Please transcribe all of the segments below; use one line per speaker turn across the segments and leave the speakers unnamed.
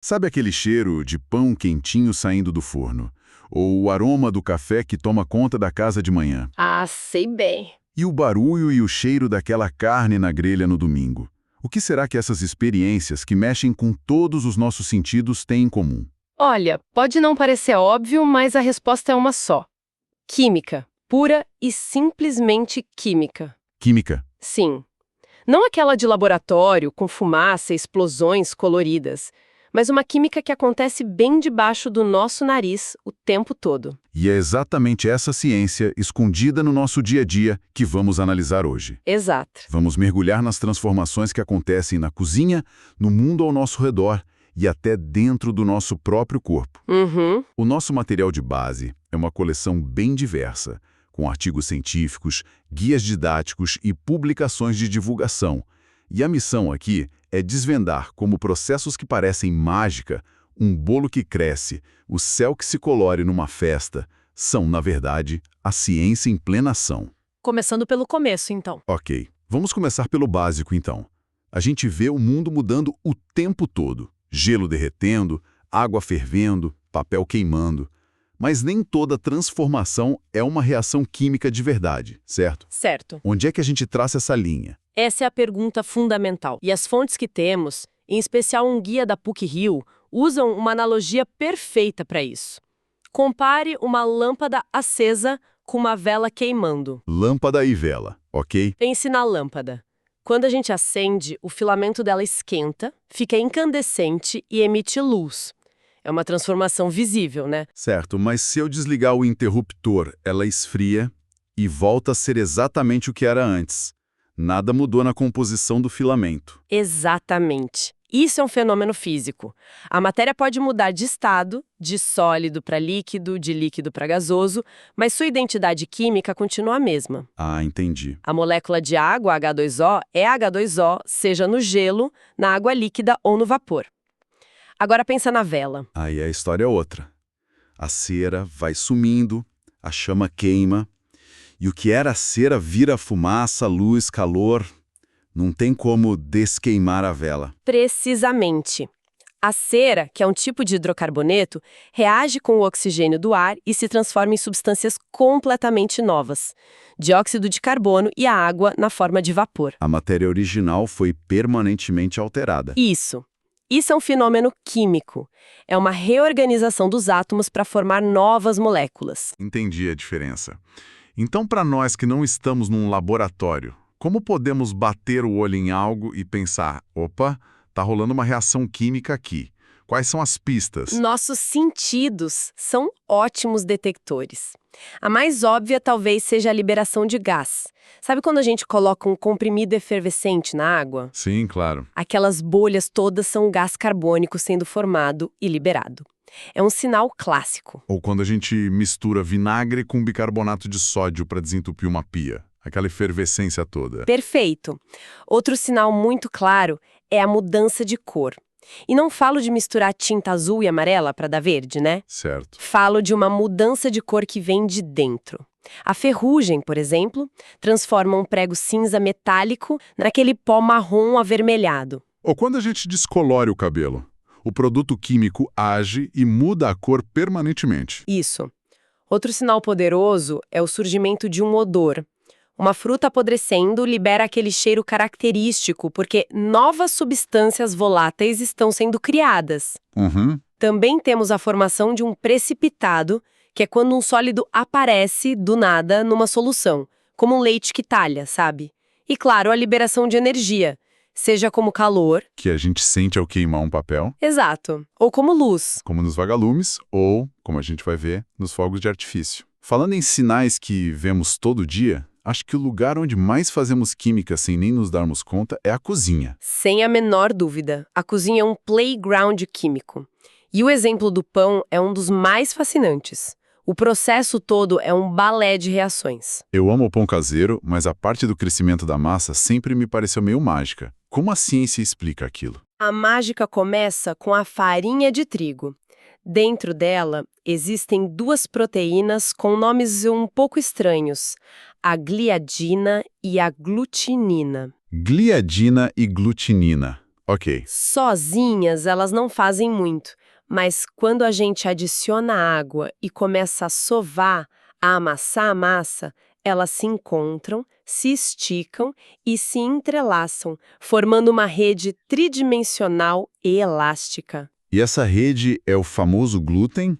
Sabe aquele cheiro de pão quentinho saindo do forno? Ou o aroma do café que toma conta da casa de manhã?
Ah, sei bem.
E o barulho e o cheiro daquela carne na grelha no domingo? O que será que essas experiências que mexem com todos os nossos sentidos têm em comum?
Olha, pode não parecer óbvio, mas a resposta é uma só. Química. Pura e simplesmente química.
Química.
Sim. Não aquela de laboratório, com fumaça e explosões coloridas, mas uma química que acontece bem debaixo do nosso nariz o tempo todo.
E é exatamente essa ciência, escondida no nosso dia a dia, que vamos analisar hoje.
Exato.
Vamos mergulhar nas transformações que acontecem na cozinha, no mundo ao nosso redor e até dentro do nosso próprio corpo.
Uhum.
O nosso material de base é uma coleção bem diversa, com artigos científicos, guias didáticos e publicações de divulgação. E a missão aqui é desvendar como processos que parecem mágica, um bolo que cresce, o céu que se colore numa festa, são, na verdade, a ciência em plena ação.
Começando pelo começo, então.
Ok, vamos começar pelo básico, então. A gente vê o mundo mudando o tempo todo. Gelo derretendo, água fervendo, papel queimando. Mas nem toda transformação é uma reação química de verdade, certo?
Certo.
Onde é que a gente traça essa linha?
Essa é a pergunta fundamental. E as fontes que temos, em especial um guia da PUC-Rio, usam uma analogia perfeita para isso. Compare uma lâmpada acesa com uma vela queimando.
Lâmpada e vela, ok?
Pense na lâmpada. Quando a gente acende, o filamento dela esquenta, fica incandescente e emite luz. É uma transformação visível, né?
Certo, mas se eu desligar o interruptor, ela esfria e volta a ser exatamente o que era antes. Nada mudou na composição do filamento.
Exatamente. Isso é um fenômeno físico. A matéria pode mudar de estado, de sólido para líquido, de líquido para gasoso, mas sua identidade química continua a mesma.
Ah, entendi.
A molécula de água, H2O, é H2O, seja no gelo, na água líquida ou no vapor. Agora pensa na vela.
Aí a história é outra. A cera vai sumindo, a chama queima, e o que era cera vira fumaça, luz, calor. Não tem como desqueimar a vela.
Precisamente. A cera, que é um tipo de hidrocarboneto, reage com o oxigênio do ar e se transforma em substâncias completamente novas. Dióxido de carbono e a água na forma de vapor.
A matéria original foi permanentemente alterada.
Isso. Isso é um fenômeno químico. É uma reorganização dos átomos para formar novas moléculas.
Entendi a diferença. Então, para nós que não estamos num laboratório, como podemos bater o olho em algo e pensar, opa, tá rolando uma reação química aqui? Quais são as pistas?
Nossos sentidos são ótimos detectores. A mais óbvia talvez seja a liberação de gás. Sabe quando a gente coloca um comprimido efervescente na água?
Sim, claro.
Aquelas bolhas todas são gás carbônico sendo formado e liberado. É um sinal clássico.
Ou quando a gente mistura vinagre com bicarbonato de sódio para desentupir uma pia. Aquela efervescência toda.
Perfeito. Outro sinal muito claro é a mudança de cor. E não falo de misturar tinta azul e amarela para dar verde, né?
Certo.
Falo de uma mudança de cor que vem de dentro. A ferrugem, por exemplo, transforma um prego cinza metálico naquele pó marrom avermelhado.
Ou quando a gente descolore o cabelo. O produto químico age e muda a cor permanentemente.
Isso. Outro sinal poderoso é o surgimento de um odor. Uma fruta apodrecendo libera aquele cheiro característico porque novas substâncias voláteis estão sendo criadas.
Uhum.
Também temos a formação de um precipitado, que é quando um sólido aparece do nada numa solução, como um leite que talha, sabe? E claro, a liberação de energia, seja como calor.
Que a gente sente ao queimar um papel.
Exato. Ou como luz.
Como nos vagalumes, ou, como a gente vai ver, nos fogos de artifício. Falando em sinais que vemos todo dia, acho que o lugar onde mais fazemos química sem nem nos darmos conta é a cozinha.
Sem a menor dúvida, a cozinha é um playground químico. E o exemplo do pão é um dos mais fascinantes. O processo todo é um balé de reações.
Eu amo o pão caseiro, mas a parte do crescimento da massa sempre me pareceu meio mágica. Como a ciência explica aquilo?
A mágica começa com a farinha de trigo. Dentro dela, existem duas proteínas com nomes um pouco estranhos, a gliadina e a glutinina.
Gliadina e glutinina. Ok.
Sozinhas, elas não fazem muito, mas quando a gente adiciona água e começa a sovar, a amassar a massa, elas se encontram, se esticam e se entrelaçam, formando uma rede tridimensional e elástica.
E essa rede é o famoso glúten?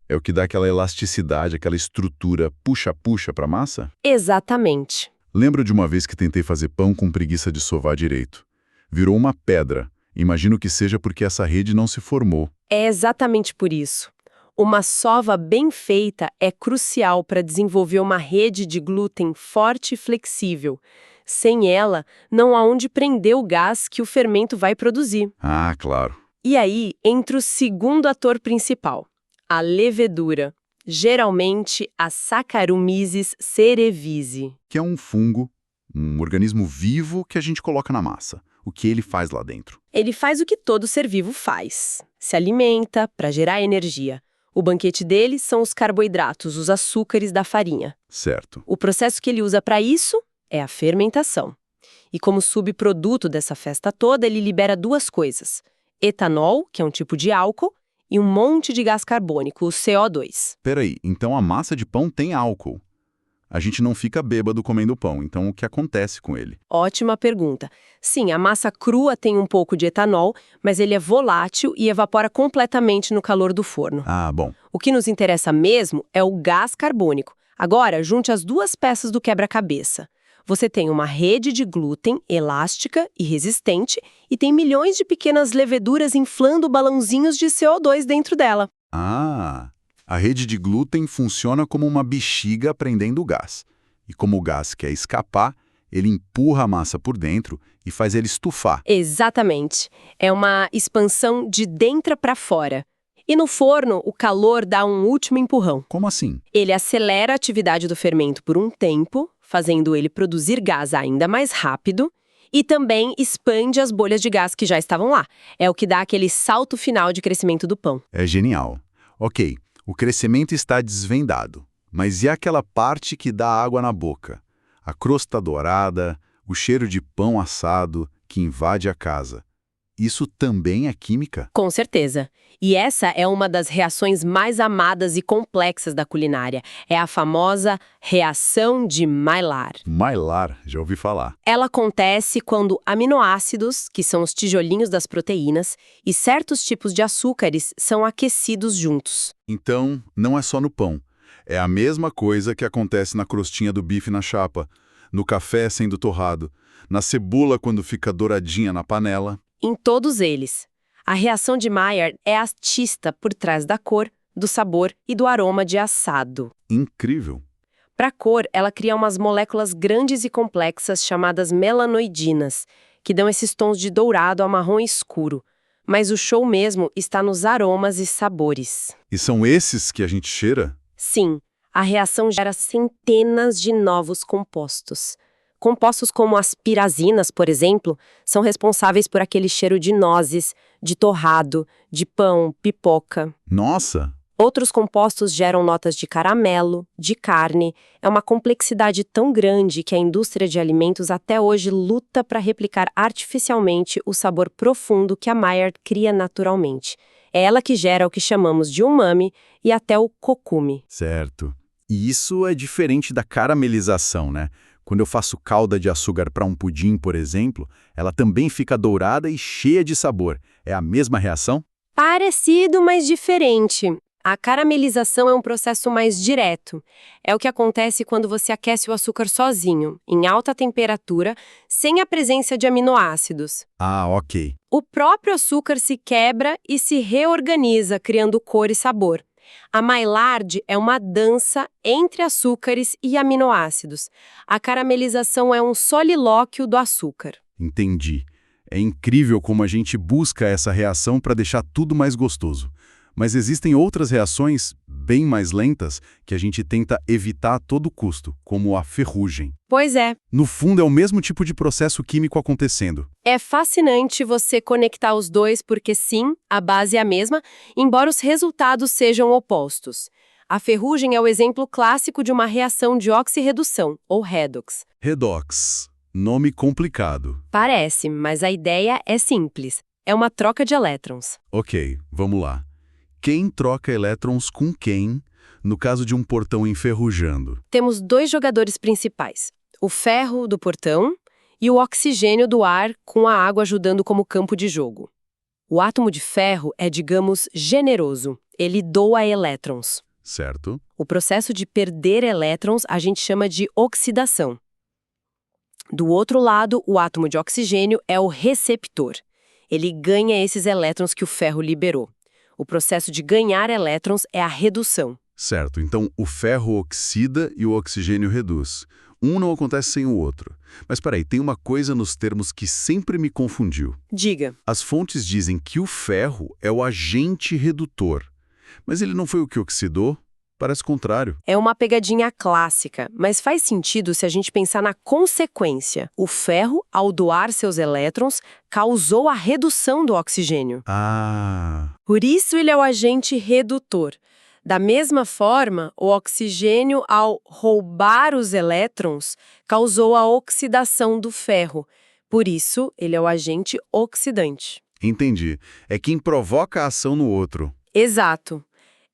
É o que dá aquela elasticidade, aquela estrutura puxa-puxa para a massa?
Exatamente.
Lembro de uma vez que tentei fazer pão com preguiça de sovar direito. Virou uma pedra. Imagino que seja porque essa rede não se formou.
É exatamente por isso. Uma sova bem feita é crucial para desenvolver uma rede de glúten forte e flexível. Sem ela, não há onde prender o gás que o fermento vai produzir.
Ah, claro.
E aí entra o segundo ator principal, a levedura, geralmente a Saccharomyces cerevisiae.
Que é um fungo, um organismo vivo que a gente coloca na massa. O que ele faz lá dentro?
Ele faz o que todo ser vivo faz, se alimenta para gerar energia. O banquete dele são os carboidratos, os açúcares da farinha.
Certo.
O processo que ele usa para isso é a fermentação. E como subproduto dessa festa toda, ele libera duas coisas: etanol, que é um tipo de álcool, e um monte de gás carbônico, o CO2.
Peraí, então a massa de pão tem álcool. A gente não fica bêbado comendo pão, então o que acontece com ele?
Ótima pergunta. Sim, a massa crua tem um pouco de etanol, mas ele é volátil e evapora completamente no calor do forno.
Ah, bom.
O que nos interessa mesmo é o gás carbônico. Agora, junte as duas peças do quebra-cabeça. Você tem uma rede de glúten elástica e resistente e tem milhões de pequenas leveduras inflando balãozinhos de CO2 dentro dela.
Ah, a rede de glúten funciona como uma bexiga prendendo o gás. E como o gás quer escapar, ele empurra a massa por dentro e faz ele estufar.
Exatamente. É uma expansão de dentro para fora. E no forno, o calor dá um último empurrão.
Como assim?
Ele acelera a atividade do fermento por um tempo, fazendo ele produzir gás ainda mais rápido, e também expande as bolhas de gás que já estavam lá. É o que dá aquele salto final de crescimento do pão.
É genial. Ok, o crescimento está desvendado. Mas e aquela parte que dá água na boca? A crosta dourada, o cheiro de pão assado que invade a casa. Isso também é química?
Com certeza. E essa é uma das reações mais amadas e complexas da culinária. É a famosa reação de Maillard.
Maillard, já ouvi falar.
Ela acontece quando aminoácidos, que são os tijolinhos das proteínas, e certos tipos de açúcares são aquecidos juntos.
Então, não é só no pão. É a mesma coisa que acontece na crostinha do bife na chapa, no café sendo torrado, na cebola quando fica douradinha na panela.
Em todos eles. A reação de Maillard é a artista por trás da cor, do sabor e do aroma de assado.
Incrível.
Para a cor, ela cria umas moléculas grandes e complexas chamadas melanoidinas, que dão esses tons de dourado a marrom escuro. Mas o show mesmo está nos aromas e sabores.
E são esses que a gente cheira?
Sim, a reação gera centenas de novos compostos. Compostos como as pirazinas, por exemplo, são responsáveis por aquele cheiro de nozes, de torrado, de pão, pipoca.
Nossa!
Outros compostos geram notas de caramelo, de carne. É uma complexidade tão grande que a indústria de alimentos até hoje luta para replicar artificialmente o sabor profundo que a Maillard cria naturalmente. É ela que gera o que chamamos de umami e até o kokumi.
Certo. E isso é diferente da caramelização, né? Quando eu faço calda de açúcar para um pudim, por exemplo, ela também fica dourada e cheia de sabor. É a mesma reação?
Parecido, mas diferente. A caramelização é um processo mais direto. É o que acontece quando você aquece o açúcar sozinho, em alta temperatura, sem a presença de aminoácidos.
Ah, ok.
O próprio açúcar se quebra e se reorganiza, criando cor e sabor. A Maillard é uma dança entre açúcares e aminoácidos. A caramelização é um solilóquio do açúcar.
Entendi. É incrível como a gente busca essa reação para deixar tudo mais gostoso. Mas existem outras reações, bem mais lentas, que a gente tenta evitar a todo custo, como a ferrugem.
Pois é.
No fundo, é o mesmo tipo de processo químico acontecendo.
É fascinante você conectar os dois porque, sim, a base é a mesma, embora os resultados sejam opostos. A ferrugem é o exemplo clássico de uma reação de oxirredução, ou redox.
Redox. Nome complicado.
Parece, mas a ideia é simples. É uma troca de elétrons.
Ok, vamos lá. Quem troca elétrons com quem, no caso de um portão enferrujando?
Temos dois jogadores principais: o ferro do portão e o oxigênio do ar, com a água ajudando como campo de jogo. O átomo de ferro é, digamos, generoso. Ele doa elétrons.
Certo?
O processo de perder elétrons a gente chama de oxidação. Do outro lado, o átomo de oxigênio é o receptor. Ele ganha esses elétrons que o ferro liberou. O processo de ganhar elétrons é a redução.
Certo, então o ferro oxida e o oxigênio reduz. Um não acontece sem o outro. Mas peraí, tem uma coisa nos termos que sempre me confundiu.
Diga.
As fontes dizem que o ferro é o agente redutor. Mas ele não foi o que oxidou? Parece o contrário.
É uma pegadinha clássica, mas faz sentido se a gente pensar na consequência. O ferro, ao doar seus elétrons, causou a redução do oxigênio.
Ah,
Por isso ele é o agente redutor. Da mesma forma, o oxigênio, ao roubar os elétrons, causou a oxidação do ferro. Por isso, ele é o agente oxidante.
entendi. É quem provoca a ação no outro.
Exato.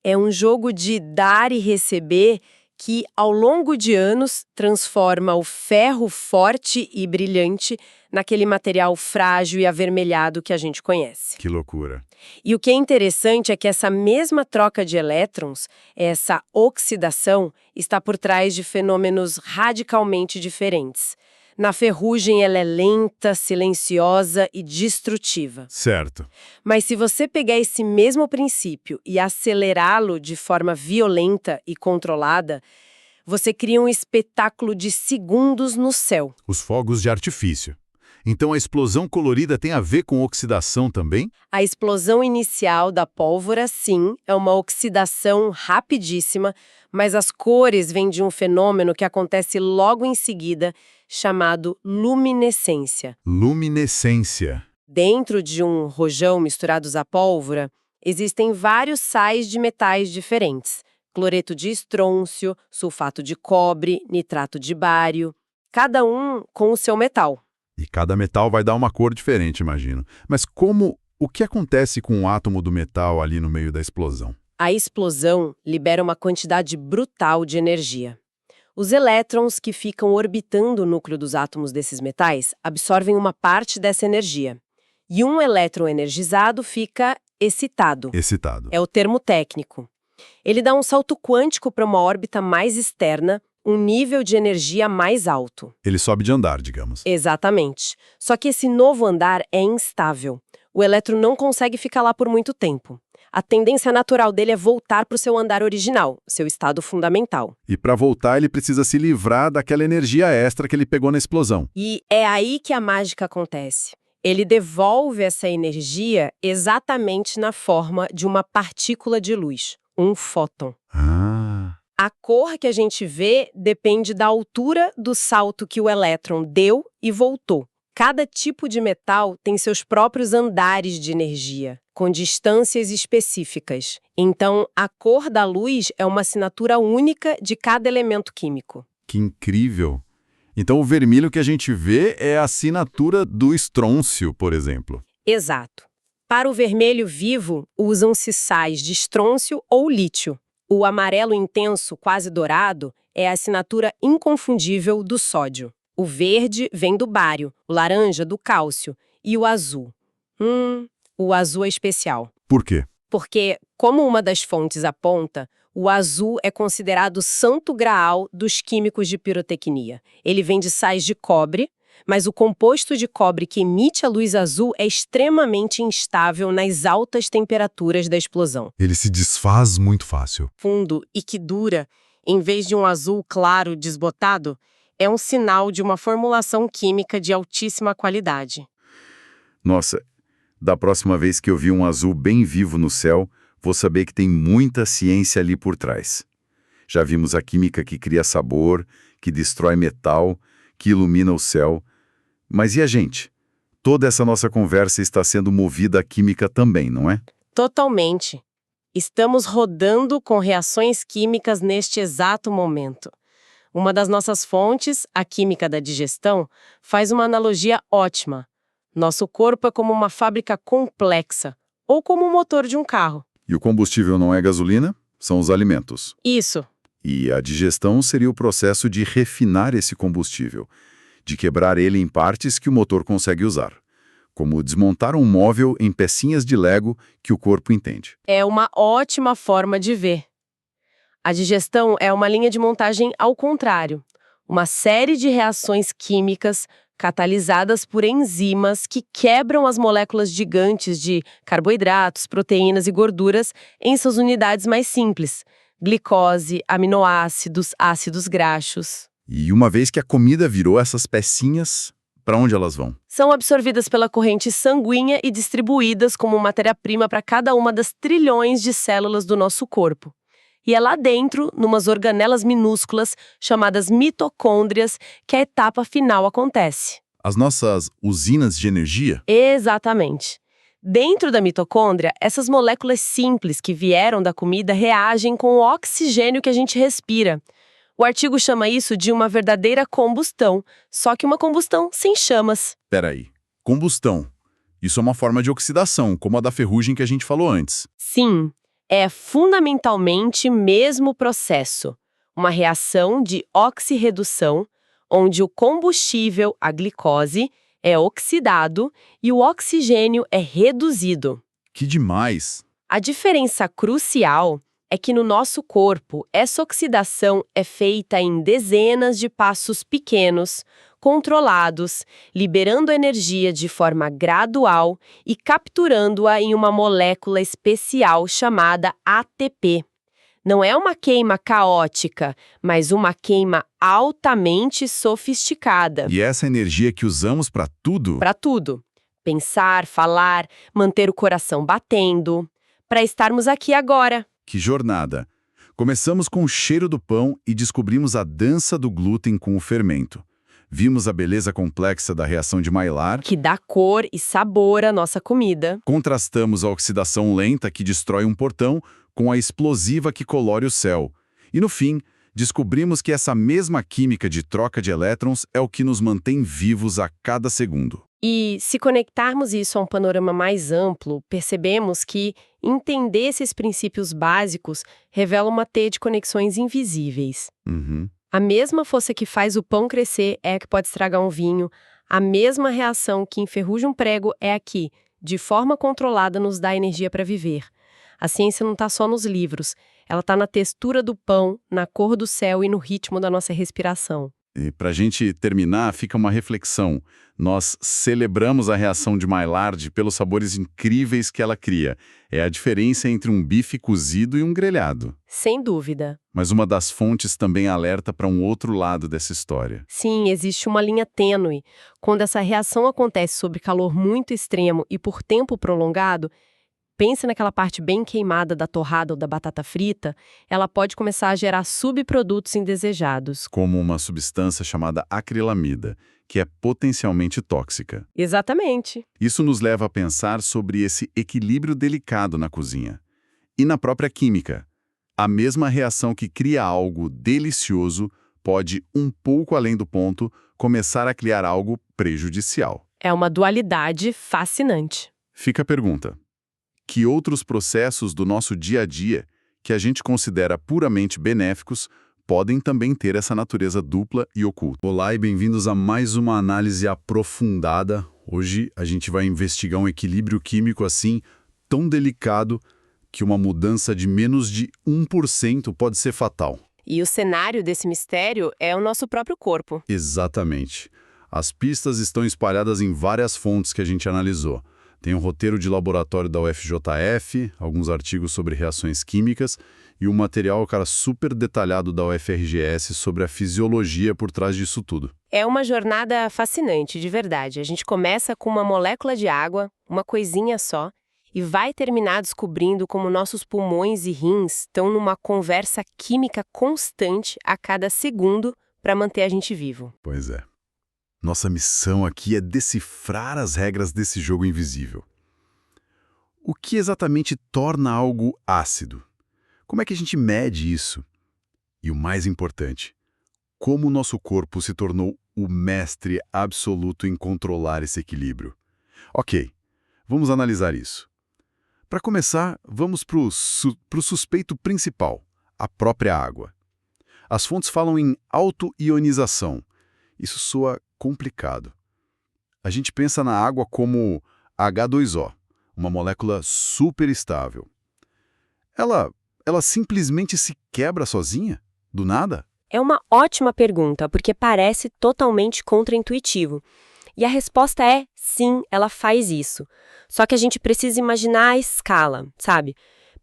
É um jogo de dar e receber que, ao longo de anos, transforma o ferro forte e brilhante naquele material frágil e avermelhado que a gente conhece.
Que loucura.
E o que é interessante é que essa mesma troca de elétrons, essa oxidação, está por trás de fenômenos radicalmente diferentes. Na ferrugem, ela é lenta, silenciosa e destrutiva.
Certo.
Mas se você pegar esse mesmo princípio e acelerá-lo de forma violenta e controlada, você cria um espetáculo de segundos no céu.
Os fogos de artifício. Então a explosão colorida tem a ver com oxidação também?
A explosão inicial da pólvora, sim, é uma oxidação rapidíssima, mas as cores vêm de um fenômeno que acontece logo em seguida, chamado luminescência.
Luminescência.
Dentro de um rojão misturados à pólvora, existem vários sais de metais diferentes. Cloreto de estrôncio, sulfato de cobre, nitrato de bário, cada um com o seu metal.
E cada metal vai dar uma cor diferente, imagino. Mas o que acontece com o átomo do metal ali no meio da explosão?
A explosão libera uma quantidade brutal de energia. Os elétrons que ficam orbitando o núcleo dos átomos desses metais absorvem uma parte dessa energia. E um elétron energizado fica excitado.
Excitado.
É o termo técnico. Ele dá um salto quântico para uma órbita mais externa, um nível de energia mais alto.
Ele sobe de andar, digamos.
Exatamente. Só que esse novo andar é instável. O elétron não consegue ficar lá por muito tempo. A tendência natural dele é voltar para o seu andar original, seu estado fundamental.
E para voltar, ele precisa se livrar daquela energia extra que ele pegou na explosão.
E é aí que a mágica acontece. Ele devolve essa energia exatamente na forma de uma partícula de luz, um fóton.
Ah,
A cor que a gente vê depende da altura do salto que o elétron deu e voltou. Cada tipo de metal tem seus próprios andares de energia, com distâncias específicas. Então, a cor da luz é uma assinatura única de cada elemento químico.
que incrível. Então o vermelho que a gente vê é a assinatura do estrôncio, por exemplo.
Exato. Para o vermelho vivo, usam-se sais de estrôncio ou lítio. O amarelo intenso, quase dourado, é a assinatura inconfundível do sódio. O verde vem do bário, o laranja do cálcio e o azul. O azul é especial.
Por quê?
Porque, como uma das fontes aponta, o azul é considerado o santo graal dos químicos de pirotecnia. Ele vem de sais de cobre, mas o composto de cobre que emite a luz azul é extremamente instável nas altas temperaturas da explosão.
Ele se desfaz muito fácil.
Fundo e que dura, em vez de um azul claro desbotado, é um sinal de uma formulação química de altíssima qualidade.
Nossa, da próxima vez que eu vi um azul bem vivo no céu, vou saber que tem muita ciência ali por trás. Já vimos a química que cria sabor, que destrói metal, que ilumina o céu. Mas e a gente? Toda essa nossa conversa está sendo movida à química também, não é?
Totalmente. Estamos rodando com reações químicas neste exato momento. Uma das nossas fontes, a química da digestão, faz uma analogia ótima. Nosso corpo é como uma fábrica complexa, ou como o motor de um carro.
E o combustível não é gasolina, são os alimentos.
Isso.
E a digestão seria o processo de refinar esse combustível, de quebrar ele em partes que o motor consegue usar, como desmontar um móvel em pecinhas de Lego que o corpo entende.
É uma ótima forma de ver. A digestão é uma linha de montagem ao contrário, uma série de reações químicas catalisadas por enzimas que quebram as moléculas gigantes de carboidratos, proteínas e gorduras em suas unidades mais simples: glicose, aminoácidos, ácidos graxos.
E uma vez que a comida virou essas pecinhas, para onde elas vão?
São absorvidas pela corrente sanguínea e distribuídas como matéria-prima para cada uma das trilhões de células do nosso corpo. E é lá dentro, numas organelas minúsculas, chamadas mitocôndrias, que a etapa final acontece.
As nossas usinas de energia?
Exatamente. Dentro da mitocôndria, essas moléculas simples que vieram da comida reagem com o oxigênio que a gente respira. O artigo chama isso de uma verdadeira combustão, só que uma combustão sem chamas.
Peraí, combustão. Isso é uma forma de oxidação, como a da ferrugem que a gente falou antes.
Sim. É fundamentalmente o mesmo processo, uma reação de oxirredução, onde o combustível, a glicose, é oxidado e o oxigênio é reduzido.
Que demais!
A diferença crucial é que no nosso corpo, essa oxidação é feita em dezenas de passos pequenos, controlados, liberando energia de forma gradual e capturando-a em uma molécula especial chamada ATP. Não é uma queima caótica, mas uma queima altamente sofisticada.
E essa energia que usamos para tudo?
Para tudo. Pensar, falar, manter o coração batendo. Para estarmos aqui agora.
Que jornada! Começamos com o cheiro do pão e descobrimos a dança do glúten com o fermento. Vimos a beleza complexa da reação de Maillard,
que dá cor e sabor à nossa comida.
Contrastamos a oxidação lenta que destrói um portão com a explosiva que colore o céu. E no fim, descobrimos que essa mesma química de troca de elétrons é o que nos mantém vivos a cada segundo.
E se conectarmos isso a um panorama mais amplo, percebemos que entender esses princípios básicos revela uma teia de conexões invisíveis. A mesma força que faz o pão crescer é a que pode estragar um vinho. A mesma reação que enferruja um prego é a que, de forma controlada, nos dá energia para viver. A ciência não está só nos livros, ela está na textura do pão, na cor do céu e no ritmo da nossa respiração.
E para a gente terminar, fica uma reflexão. Nós celebramos a reação de Maillard pelos sabores incríveis que ela cria. É a diferença entre um bife cozido e um grelhado.
Sem dúvida.
Mas uma das fontes também alerta para um outro lado dessa história.
Sim, existe uma linha tênue. Quando essa reação acontece sob calor muito extremo e por tempo prolongado, pense naquela parte bem queimada da torrada ou da batata frita, ela pode começar a gerar subprodutos indesejados.
Como uma substância chamada acrilamida, que é potencialmente tóxica.
Exatamente.
Isso nos leva a pensar sobre esse equilíbrio delicado na cozinha. E na própria química. A mesma reação que cria algo delicioso pode, um pouco além do ponto, começar a criar algo prejudicial.
É uma dualidade fascinante.
Fica a pergunta. Que outros processos do nosso dia a dia, que a gente considera puramente benéficos, podem também ter essa natureza dupla e oculta? Olá e bem-vindos a mais uma análise aprofundada. Hoje a gente vai investigar um equilíbrio químico assim, tão delicado, que uma mudança de menos de 1% pode ser fatal.
E o cenário desse mistério é o nosso próprio corpo.
Exatamente. As pistas estão espalhadas em várias fontes que a gente analisou. Tem um roteiro de laboratório da UFJF, alguns artigos sobre reações químicas e um material, super detalhado da UFRGS sobre a fisiologia por trás disso tudo.
É uma jornada fascinante, de verdade. A gente começa com uma molécula de água, uma coisinha só, e vai terminar descobrindo como nossos pulmões e rins estão numa conversa química constante a cada segundo para manter a gente vivo.
Pois é. Nossa missão aqui é decifrar as regras desse jogo invisível. O que exatamente torna algo ácido? Como é que a gente mede isso? E o mais importante, como o nosso corpo se tornou o mestre absoluto em controlar esse equilíbrio. Ok, vamos analisar isso. Para começar, vamos para o suspeito principal, a própria água. As fontes falam em auto-ionização. Isso soa complicado. A gente pensa na água como H2O, uma molécula super estável. Ela simplesmente se quebra sozinha? Do nada?
É uma ótima pergunta, porque parece totalmente contraintuitivo. E a resposta é sim, ela faz isso. Só que a gente precisa imaginar a escala, sabe?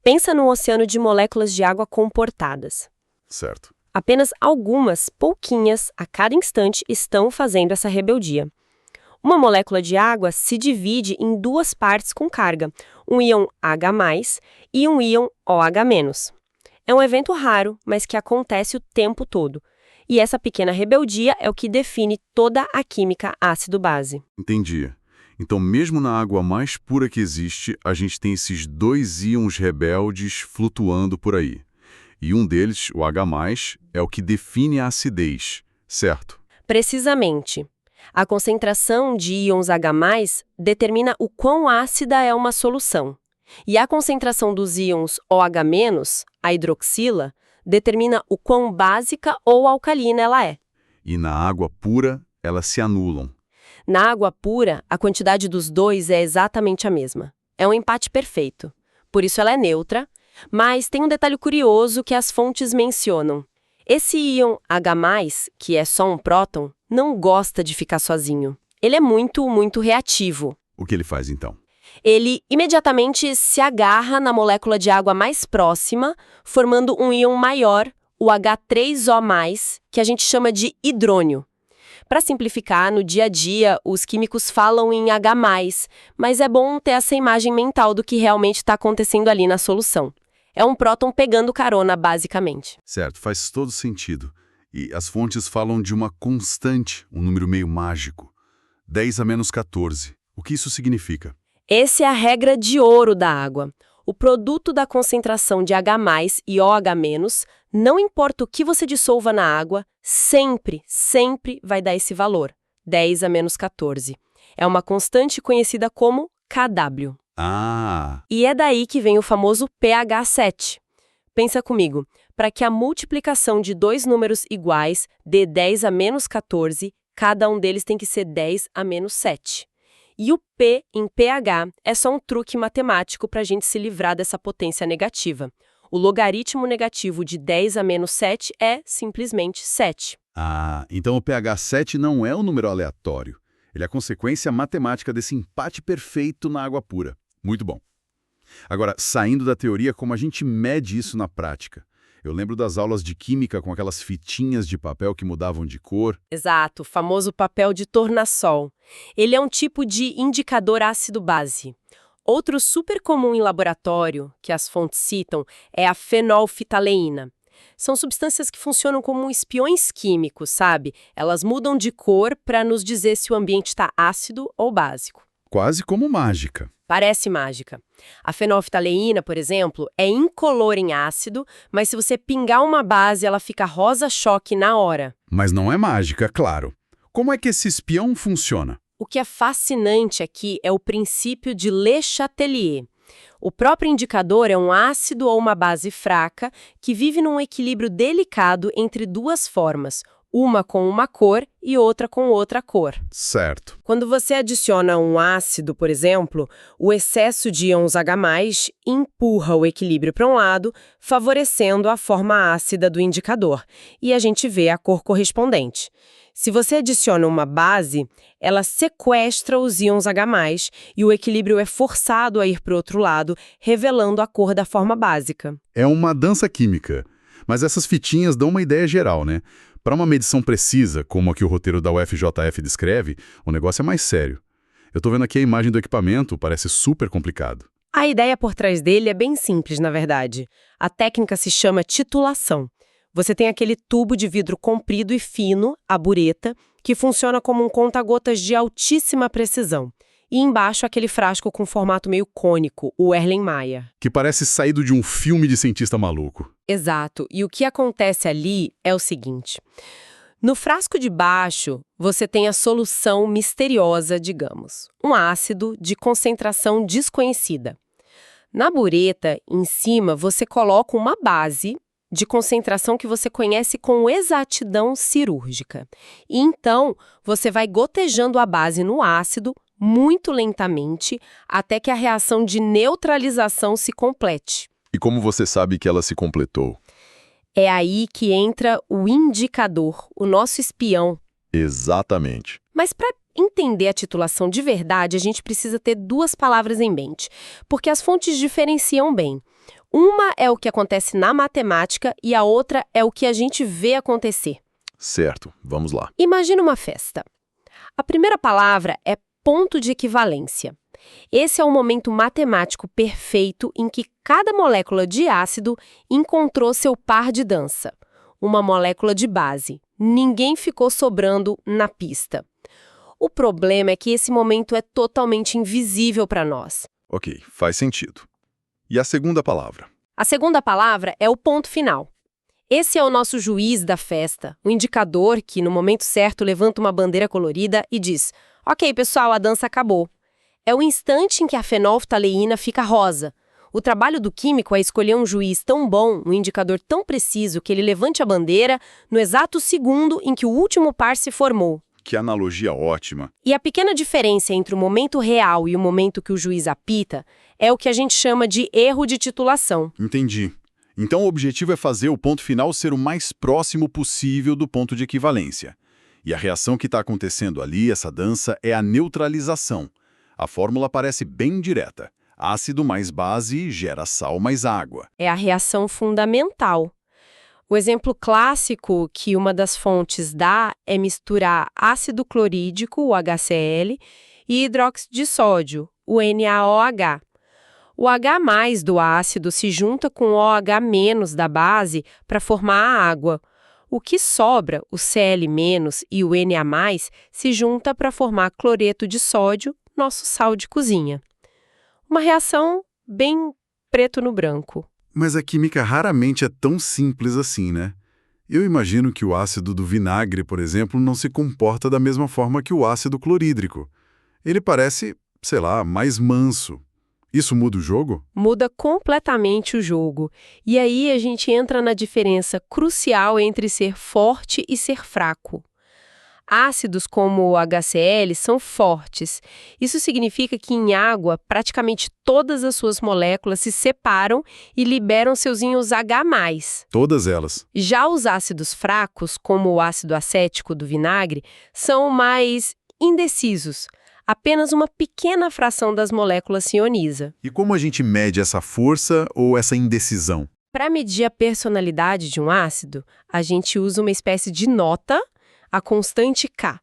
Pensa num oceano de moléculas de água comportadas.
Certo.
Apenas algumas, pouquinhas, a cada instante estão fazendo essa rebeldia. Uma molécula de água se divide em duas partes com carga, um íon H+, e um íon OH-. É um evento raro, mas que acontece o tempo todo. E essa pequena rebeldia é o que define toda a química ácido-base.
Entendi. Então, mesmo na água mais pura que existe, a gente tem esses dois íons rebeldes flutuando por aí. E um deles, o H+, é o que define a acidez, certo?
Precisamente. A concentração de íons H+, determina o quão ácida é uma solução. E a concentração dos íons OH-, a hidroxila, determina o quão básica ou alcalina ela é.
E na água pura, elas se anulam.
Na água pura, a quantidade dos dois é exatamente a mesma. É um empate perfeito. Por isso ela é neutra, mas tem um detalhe curioso que as fontes mencionam. Esse íon H+, que é só um próton, não gosta de ficar sozinho. Ele é muito, muito reativo.
O que ele faz, então?
Ele imediatamente se agarra na molécula de água mais próxima, formando um íon maior, o H3O+, que a gente chama de hidrônio. Para simplificar, no dia a dia, os químicos falam em H+, mas é bom ter essa imagem mental do que realmente está acontecendo ali na solução. É um próton pegando carona, basicamente.
Certo, faz todo sentido. E as fontes falam de uma constante, um número meio mágico. 10⁻⁻14. O que isso significa?
Essa é a regra de ouro da água. O produto da concentração de H+ e OH-, não importa o que você dissolva na água, sempre vai dar esse valor, 10⁻14. É uma constante conhecida como Kw.
Ah!
E é daí que vem o famoso pH 7. Pensa comigo, para que a multiplicação de dois números iguais dê 10⁻14, cada um deles tem que ser 10⁻7. E o P em pH é só um truque matemático para a gente se livrar dessa potência negativa. O logaritmo negativo de 10⁻7 é simplesmente 7.
Ah, então o pH 7 não é um número aleatório. Ele é a consequência matemática desse empate perfeito na água pura. Muito bom. Agora, saindo da teoria, como a gente mede isso na prática? Eu lembro das aulas de química com aquelas fitinhas de papel que mudavam de cor.
Exato, o famoso papel de tornassol. Ele é um tipo de indicador ácido-base. Outro super comum em laboratório, que as fontes citam, é a fenolftaleína. São substâncias que funcionam como espiões químicos, sabe? Elas mudam de cor para nos dizer se o ambiente está ácido ou básico.
Quase como mágica.
Parece mágica. A fenolftaleína, por exemplo, é incolor em ácido, mas se você pingar uma base, ela fica rosa-choque na hora.
Mas não é mágica, claro. Como é que esse espião funciona?
O que é fascinante aqui é o princípio de Le Chatelier. O próprio indicador é um ácido ou uma base fraca que vive num equilíbrio delicado entre duas formas, uma com uma cor e outra com outra cor.
Certo.
Quando você adiciona um ácido, por exemplo, o excesso de íons H+ empurra o equilíbrio para um lado, favorecendo a forma ácida do indicador, e a gente vê a cor correspondente. Se você adiciona uma base, ela sequestra os íons H+, e o equilíbrio é forçado a ir para o outro lado, revelando a cor da forma básica.
É uma dança química. Mas essas fitinhas dão uma ideia geral, né? Para uma medição precisa, como a que o roteiro da UFJF descreve, o negócio é mais sério. Eu estou vendo aqui a imagem do equipamento, parece super complicado.
A ideia por trás dele é bem simples, na verdade. A técnica se chama titulação. Você tem aquele tubo de vidro comprido e fino, a bureta, que funciona como um conta-gotas de altíssima precisão. E embaixo aquele frasco com formato meio cônico, o Erlenmeyer.
Que parece saído de um filme de cientista maluco.
Exato. E o que acontece ali é o seguinte. No frasco de baixo, você tem a solução misteriosa, digamos, um ácido de concentração desconhecida. Na bureta, em cima, você coloca uma base de concentração que você conhece com exatidão cirúrgica. E então, você vai gotejando a base no ácido muito lentamente até que a reação de neutralização se complete.
E como você sabe que ela se completou?
É aí que entra o indicador, o nosso espião.
Exatamente.
Mas para entender a titulação de verdade, a gente precisa ter duas palavras em mente, porque as fontes diferenciam bem. Uma é o que acontece na matemática e a outra é o que a gente vê acontecer.
Certo, vamos lá.
Imagina uma festa. A primeira palavra é ponto de equivalência. Esse é o momento matemático perfeito em que cada molécula de ácido encontrou seu par de dança. Uma molécula de base. Ninguém ficou sobrando na pista. O problema é que esse momento é totalmente invisível para nós.
Ok, faz sentido. E a segunda palavra?
A segunda palavra é o ponto final. Esse é o nosso juiz da festa, o indicador que, no momento certo, levanta uma bandeira colorida e diz: ok, pessoal, a dança acabou. É o instante em que a fenolftaleína fica rosa. O trabalho do químico é escolher um juiz tão bom, um indicador tão preciso, que ele levante a bandeira no exato segundo em que o último par se formou.
Que analogia ótima.
E a pequena diferença entre o momento real e o momento que o juiz apita é o que a gente chama de erro de titulação.
Entendi. Então o objetivo é fazer o ponto final ser o mais próximo possível do ponto de equivalência. E a reação que está acontecendo ali, essa dança, é a neutralização. A fórmula parece bem direta. Ácido mais base gera sal mais água.
É a reação fundamental. O exemplo clássico que uma das fontes dá é misturar ácido clorídrico, o HCl, e hidróxido de sódio, o NaOH. O H+ do ácido se junta com o OH- da base para formar a água. O que sobra, o Cl- e o Na+, se junta para formar cloreto de sódio, nosso sal de cozinha. Uma reação bem preto no branco.
Mas a química raramente é tão simples assim, né? Eu imagino que o ácido do vinagre, por exemplo, não se comporta da mesma forma que o ácido clorídrico. Ele parece, sei lá, mais manso. Isso muda o jogo?
Muda completamente o jogo. E aí a gente entra na diferença crucial entre ser forte e ser fraco. Ácidos como o HCl são fortes. Isso significa que em água, praticamente todas as suas moléculas se separam e liberam seus íons H+.
Todas elas.
Já os ácidos fracos, como o ácido acético do vinagre, são mais indecisos. Apenas uma pequena fração das moléculas se ioniza.
E como a gente mede essa força ou essa indecisão?
Para medir a personalidade de um ácido, a gente usa uma espécie de nota, a constante K.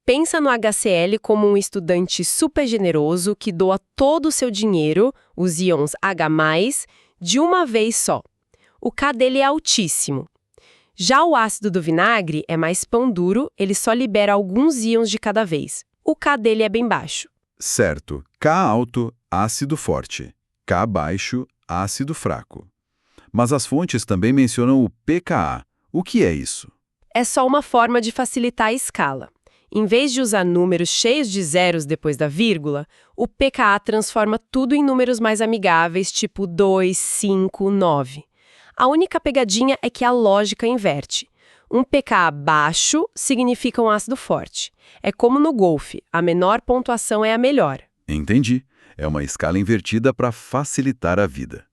Pensa no HCl como um estudante super generoso que doa todo o seu dinheiro, os íons H+, de uma vez só. O K dele é altíssimo. Já o ácido do vinagre é mais pão duro, ele só libera alguns íons de cada vez. O K dele é bem baixo.
Certo. K alto, ácido forte. K baixo, ácido fraco. Mas as fontes também mencionam o pKa. O que é isso?
É só uma forma de facilitar a escala. Em vez de usar números cheios de zeros depois da vírgula, o pKa transforma tudo em números mais amigáveis, tipo 2, 5, 9. A única pegadinha é que a lógica inverte. Um pKa baixo significa um ácido forte. É como no golfe, a menor pontuação é a melhor.
Entendi. É uma escala invertida para facilitar a vida.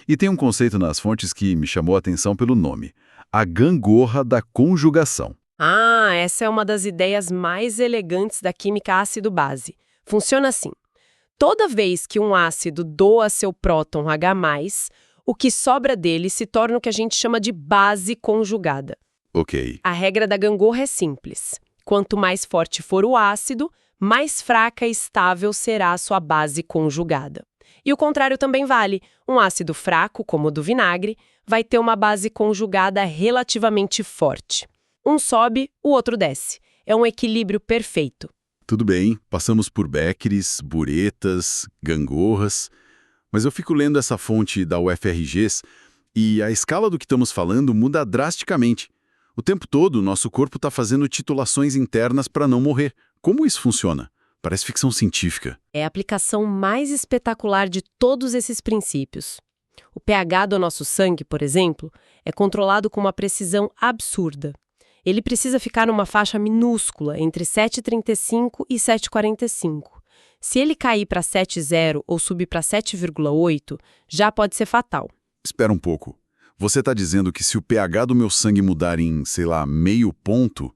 E tem um conceito nas fontes que me chamou a atenção pelo nome: a gangorra da conjugação.
Ah, essa é uma das ideias mais elegantes da química ácido-base. Funciona assim. Toda vez que um ácido doa seu próton H+, o que sobra dele se torna o que a gente chama de base conjugada.
Ok.
A regra da gangorra é simples. Quanto mais forte for o ácido, mais fraca e estável será a sua base conjugada. E o contrário também vale. Um ácido fraco, como o do vinagre, vai ter uma base conjugada relativamente forte. Um sobe, o outro desce. É um equilíbrio perfeito.
Tudo bem, passamos por Becquerels, buretas, gangorras, mas eu fico lendo essa fonte da UFRGS e a escala do que estamos falando muda drasticamente. O tempo todo, nosso corpo está fazendo titulações internas para não morrer. Como isso funciona? Parece ficção científica.
É a aplicação mais espetacular de todos esses princípios. O pH do nosso sangue, por exemplo, é controlado com uma precisão absurda. Ele precisa ficar numa faixa minúscula, entre 7,35 e 7,45. Se ele cair para 7,0 ou subir para 7,8, já pode ser fatal.
Espera um pouco. Você está dizendo que se o pH do meu sangue mudar em, sei lá, meio ponto,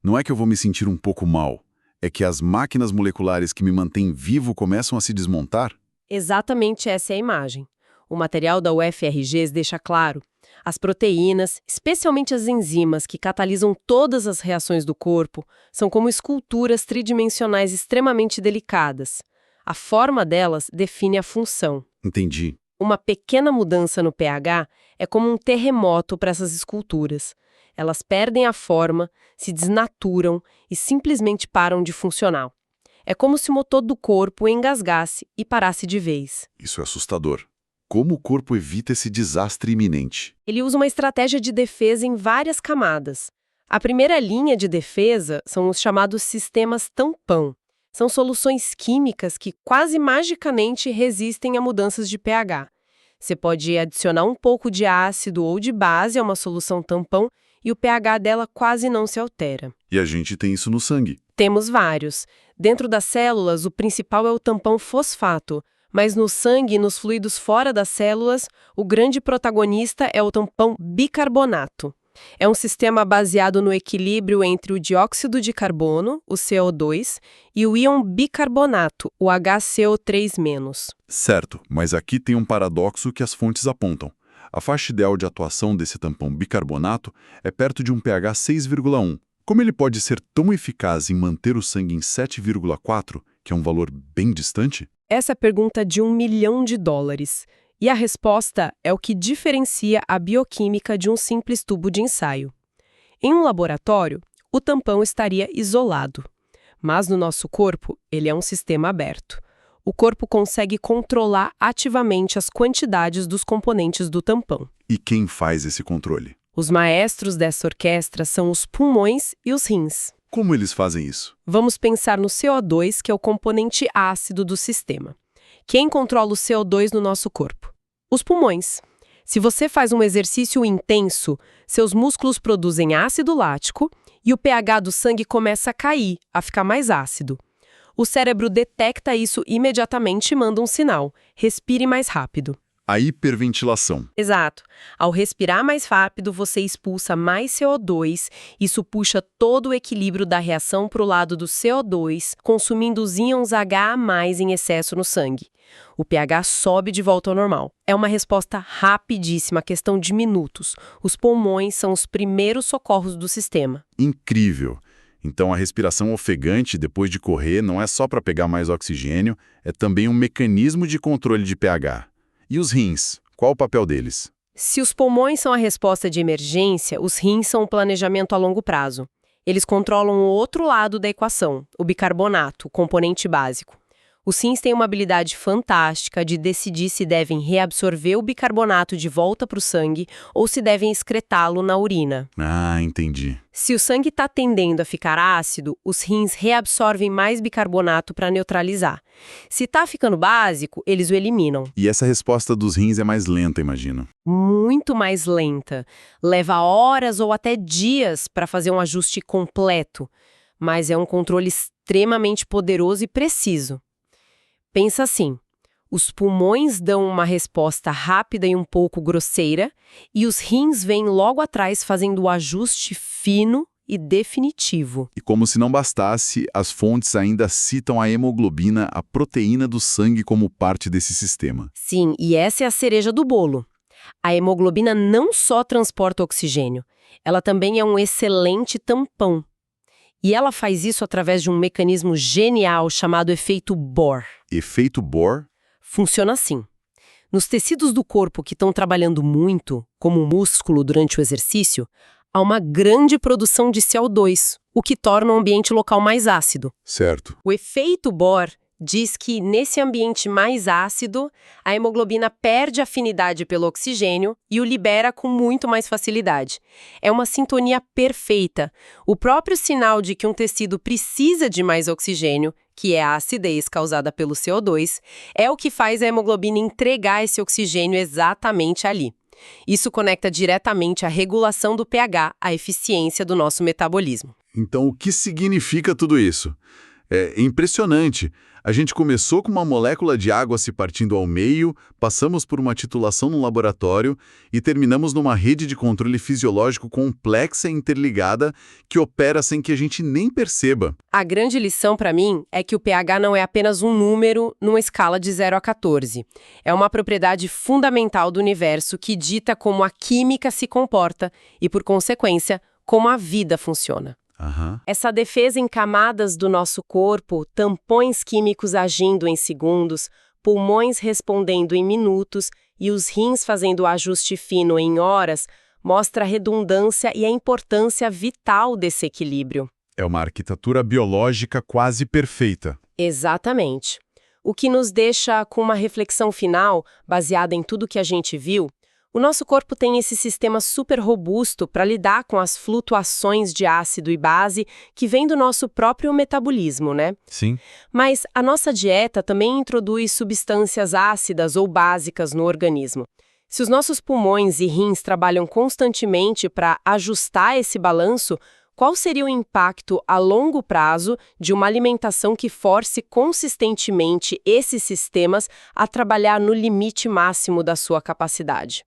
não é que eu vou me sentir um pouco mal, é que as máquinas moleculares que me mantêm vivo começam a se desmontar?
Exatamente essa é a imagem. O material da UFRGS deixa claro. As proteínas, especialmente as enzimas que catalisam todas as reações do corpo, são como esculturas tridimensionais extremamente delicadas. A forma delas define a função.
Entendi.
Uma pequena mudança no pH é como um terremoto para essas esculturas. Elas perdem a forma, se desnaturam e simplesmente param de funcionar. É como se o motor do corpo engasgasse e parasse de vez.
Isso é assustador. Como o corpo evita esse desastre iminente?
Ele usa uma estratégia de defesa em várias camadas. A primeira linha de defesa são os chamados sistemas tampão. São soluções químicas que quase magicamente resistem a mudanças de pH. Você pode adicionar um pouco de ácido ou de base a uma solução tampão e o pH dela quase não se altera.
E a gente tem isso no sangue.
Temos vários. Dentro das células, o principal é o tampão fosfato, mas no sangue e nos fluidos fora das células, o grande protagonista é o tampão bicarbonato. É um sistema baseado no equilíbrio entre o dióxido de carbono, o CO2, e o íon bicarbonato, o HCO3-.
Certo, mas aqui tem um paradoxo que as fontes apontam. A faixa ideal de atuação desse tampão bicarbonato é perto de um pH 6,1. Como ele pode ser tão eficaz em manter o sangue em 7,4, que é um valor bem distante?
Essa é a pergunta de $1 milhão. E a resposta é o que diferencia a bioquímica de um simples tubo de ensaio. Em um laboratório, o tampão estaria isolado. Mas no nosso corpo, ele é um sistema aberto. O corpo consegue controlar ativamente as quantidades dos componentes do tampão.
E quem faz esse controle?
Os maestros dessa orquestra são os pulmões e os rins.
Como eles fazem isso?
Vamos pensar no CO2, que é o componente ácido do sistema. Quem controla o CO2 no nosso corpo? Os pulmões. Se você faz um exercício intenso, seus músculos produzem ácido lático e o pH do sangue começa a cair, a ficar mais ácido. O cérebro detecta isso imediatamente e manda um sinal: respire mais rápido.
A hiperventilação.
Exato. Ao respirar mais rápido, você expulsa mais CO2. Isso puxa todo o equilíbrio da reação para o lado do CO2, consumindo os íons H+ em excesso no sangue. O pH sobe de volta ao normal. É uma resposta rapidíssima, questão de minutos. Os pulmões são os primeiros socorros do sistema.
Incrível! Então a respiração ofegante depois de correr não é só para pegar mais oxigênio, é também um mecanismo de controle de pH. E os rins? Qual o papel deles?
Se os pulmões são a resposta de emergência, os rins são o planejamento a longo prazo. Eles controlam o outro lado da equação, o bicarbonato, o componente básico. Os rins têm uma habilidade fantástica de decidir se devem reabsorver o bicarbonato de volta para o sangue ou se devem excretá-lo na urina.
Ah, entendi.
Se o sangue está tendendo a ficar ácido, os rins reabsorvem mais bicarbonato para neutralizar. Se está ficando básico, eles o eliminam.
E essa resposta dos rins é mais lenta, imagino.
Muito mais lenta. Leva horas ou até dias para fazer um ajuste completo. Mas é um controle extremamente poderoso e preciso. Pensa assim, os pulmões dão uma resposta rápida e um pouco grosseira, e os rins vêm logo atrás fazendo o ajuste fino e definitivo.
E como se não bastasse, as fontes ainda citam a hemoglobina, a proteína do sangue, como parte desse sistema.
Sim, e essa é a cereja do bolo. A hemoglobina não só transporta oxigênio, ela também é um excelente tampão. E ela faz isso através de um mecanismo genial chamado efeito Bohr.
Efeito Bohr?
Funciona assim. Nos tecidos do corpo que estão trabalhando muito, como o músculo durante o exercício, há uma grande produção de CO2, o que torna o ambiente local mais ácido.
Certo.
O efeito Bohr diz que, nesse ambiente mais ácido, a hemoglobina perde afinidade pelo oxigênio e o libera com muito mais facilidade. É uma sintonia perfeita. O próprio sinal de que um tecido precisa de mais oxigênio, que é a acidez causada pelo CO2, é o que faz a hemoglobina entregar esse oxigênio exatamente ali. Isso conecta diretamente a regulação do pH, a eficiência do nosso metabolismo.
Então, o que significa tudo isso? É impressionante. A gente começou com uma molécula de água se partindo ao meio, passamos por uma titulação no laboratório e terminamos numa rede de controle fisiológico complexa e interligada que opera sem que a gente nem perceba.
A grande lição para mim é que o pH não é apenas um número numa escala de 0 a 14. É uma propriedade fundamental do universo que dita como a química se comporta e, por consequência, como a vida funciona. Essa defesa em camadas do nosso corpo, tampões químicos agindo em segundos, pulmões respondendo em minutos e os rins fazendo o ajuste fino em horas, mostra a redundância e a importância vital desse equilíbrio.
É uma arquitetura biológica quase perfeita.
Exatamente. O que nos deixa com uma reflexão final, baseada em tudo que a gente viu. O nosso corpo tem esse sistema super robusto para lidar com as flutuações de ácido e base que vem do nosso próprio metabolismo, né?
Sim.
Mas a nossa dieta também introduz substâncias ácidas ou básicas no organismo. Se os nossos pulmões e rins trabalham constantemente para ajustar esse balanço, qual seria o impacto a longo prazo de uma alimentação que force consistentemente esses sistemas a trabalhar no limite máximo da sua capacidade?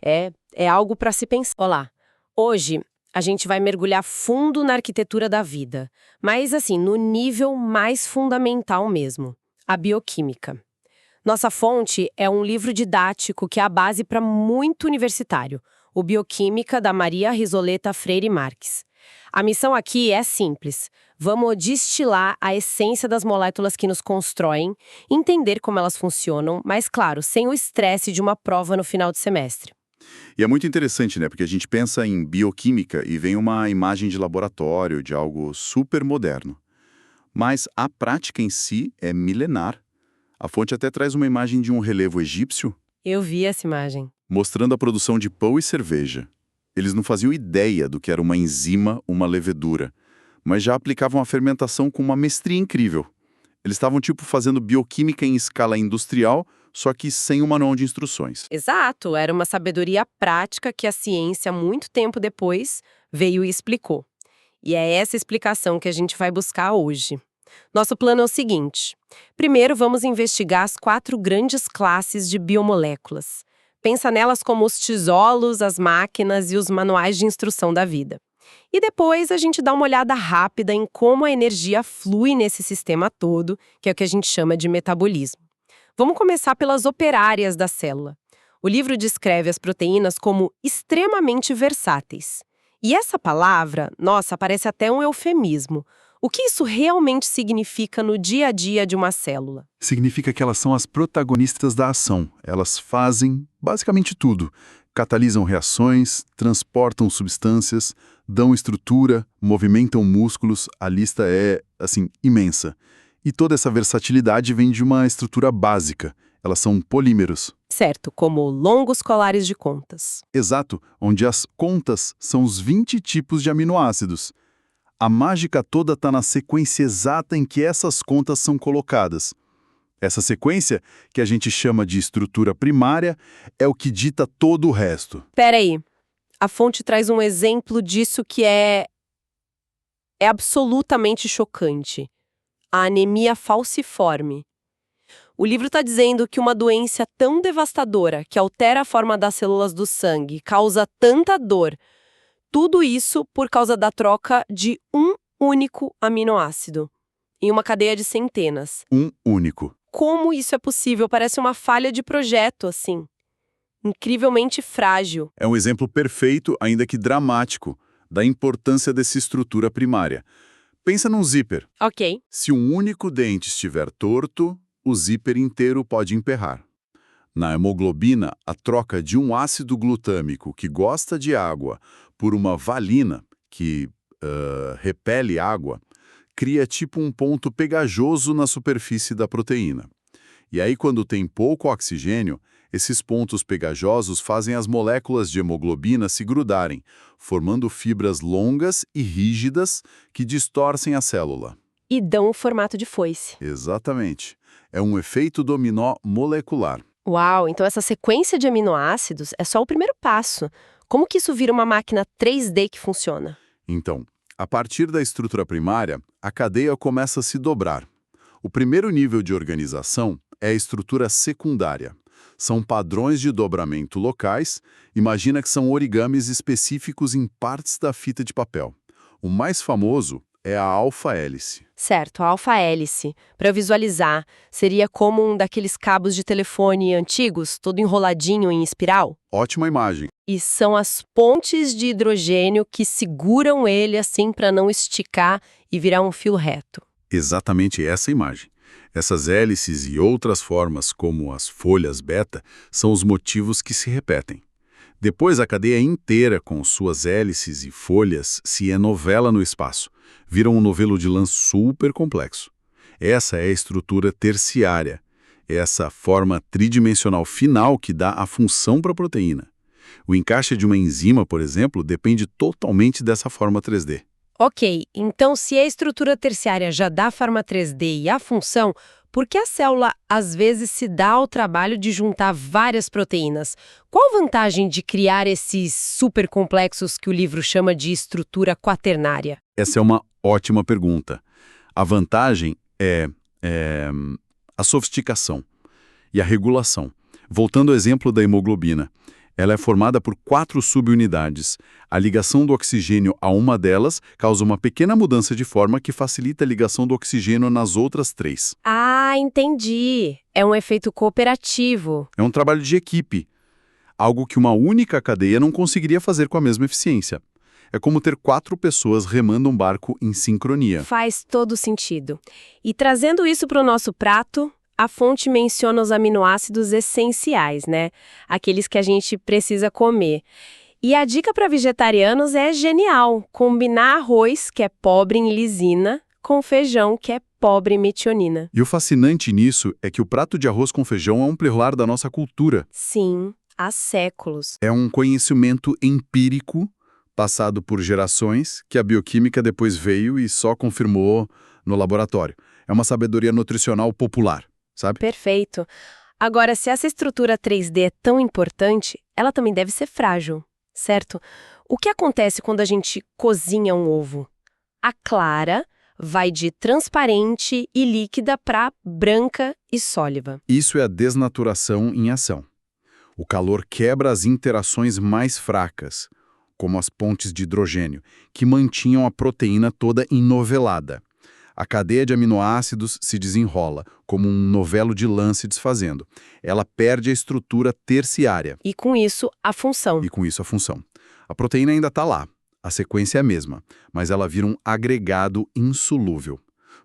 É algo para se pensar. Olá, hoje a gente vai mergulhar fundo na arquitetura da vida, mas assim, no nível mais fundamental mesmo, a bioquímica. Nossa fonte é um livro didático que é a base para muito universitário, o Bioquímica, da Maria Risoleta Freire Marques. A missão aqui é simples. Vamos destilar a essência das moléculas que nos constroem, entender como elas funcionam, mas claro, sem o estresse de uma prova no final de semestre.
E é muito interessante, né? Porque a gente pensa em bioquímica e vem uma imagem de laboratório, de algo super moderno. Mas a prática em si é milenar. A fonte até traz uma imagem de um relevo egípcio.
Eu vi essa imagem.
Mostrando a produção de pão e cerveja. Eles não faziam ideia do que era uma enzima, uma levedura, mas já aplicavam a fermentação com uma mestria incrível. Eles estavam fazendo bioquímica em escala industrial, só que sem um manual de instruções.
Exato, era uma sabedoria prática que a ciência, muito tempo depois, veio e explicou. E é essa explicação que a gente vai buscar hoje. Nosso plano é o seguinte. Primeiro, vamos investigar as 4 grandes classes de biomoléculas. Pensa nelas como os tijolos, as máquinas e os manuais de instrução da vida. E depois a gente dá uma olhada rápida em como a energia flui nesse sistema todo, que é o que a gente chama de metabolismo. Vamos começar pelas operárias da célula. O livro descreve as proteínas como extremamente versáteis. E essa palavra, nossa, parece até um eufemismo. O que isso realmente significa no dia a dia de uma célula?
Significa que elas são as protagonistas da ação. Elas fazem basicamente tudo. Catalisam reações, transportam substâncias, dão estrutura, movimentam músculos. A lista é, imensa. E toda essa versatilidade vem de uma estrutura básica. Elas são polímeros.
Certo, como longos colares de contas.
Exato, onde as contas são os 20 tipos de aminoácidos. A mágica toda está na sequência exata em que essas contas são colocadas. Essa sequência, que a gente chama de estrutura primária, é o que dita todo o resto.
Espera aí, a fonte traz um exemplo disso que é absolutamente chocante. A anemia falciforme. O livro está dizendo que uma doença tão devastadora, que altera a forma das células do sangue, causa tanta dor, tudo isso por causa da troca de um único aminoácido, em uma cadeia de centenas.
Um único.
Como isso é possível? Parece uma falha de projeto, assim. Incrivelmente frágil.
É um exemplo perfeito, ainda que dramático, da importância dessa estrutura primária. Pensa num zíper.
Ok.
Se um único dente estiver torto, o zíper inteiro pode emperrar. Na hemoglobina, a troca de um ácido glutâmico que gosta de água por uma valina, que repele água, cria tipo um ponto pegajoso na superfície da proteína. E aí, quando tem pouco oxigênio, esses pontos pegajosos fazem as moléculas de hemoglobina se grudarem, formando fibras longas e rígidas que distorcem a célula.
E dão o formato de foice.
Exatamente. É um efeito dominó molecular.
Uau, então essa sequência de aminoácidos é só o primeiro passo. Como que isso vira uma máquina 3D que funciona?
Então, a partir da estrutura primária, a cadeia começa a se dobrar. O primeiro nível de organização é a estrutura secundária. São padrões de dobramento locais, imagina que são origamis específicos em partes da fita de papel. O mais famoso é a alfa-hélice.
Certo, a alfa-hélice. Para eu visualizar, seria como um daqueles cabos de telefone antigos, todo enroladinho em espiral?
Ótima imagem.
E são as pontes de hidrogênio que seguram ele assim para não esticar e virar um fio reto.
Exatamente essa imagem. Essas hélices e outras formas, como as folhas beta, são os motivos que se repetem. Depois, a cadeia inteira, com suas hélices e folhas, se enovela no espaço. Vira um novelo de lã super complexo. Essa é a estrutura terciária. É essa forma tridimensional final que dá a função para a proteína. O encaixe de uma enzima, por exemplo, depende totalmente dessa forma 3D.
Ok, então se a estrutura terciária já dá a forma 3D e a função, por que a célula às vezes se dá ao trabalho de juntar várias proteínas? Qual a vantagem de criar esses supercomplexos que o livro chama de estrutura quaternária?
Essa é uma ótima pergunta. A vantagem é a sofisticação e a regulação. Voltando ao exemplo da hemoglobina. Ela é formada por 4 subunidades. A ligação do oxigênio a uma delas causa uma pequena mudança de forma que facilita a ligação do oxigênio nas outras 3.
Ah, entendi. É um efeito cooperativo.
É um trabalho de equipe, algo que uma única cadeia não conseguiria fazer com a mesma eficiência. É como ter 4 pessoas remando um barco em sincronia.
Faz todo sentido. E trazendo isso para o nosso prato, a fonte menciona os aminoácidos essenciais, né? Aqueles que a gente precisa comer. E a dica para vegetarianos é genial: combinar arroz, que é pobre em lisina, com feijão, que é pobre em metionina.
E o fascinante nisso é que o prato de arroz com feijão é um pilar da nossa cultura.
Sim, há séculos.
É um conhecimento empírico passado por gerações que a bioquímica depois veio e só confirmou no laboratório. É uma sabedoria nutricional popular, sabe?
Perfeito. Agora, se essa estrutura 3D é tão importante, ela também deve ser frágil, certo? O que acontece quando a gente cozinha um ovo? A clara vai de transparente e líquida para branca e sólida.
Isso é a desnaturação em ação. O calor quebra as interações mais fracas, como as pontes de hidrogênio, que mantinham a proteína toda enovelada. A cadeia de aminoácidos se desenrola, como um novelo de lã se desfazendo. Ela perde a estrutura terciária.
E com isso, a função.
E com isso a função. A proteína ainda está lá, a sequência é a mesma, mas ela vira um agregado insolúvel.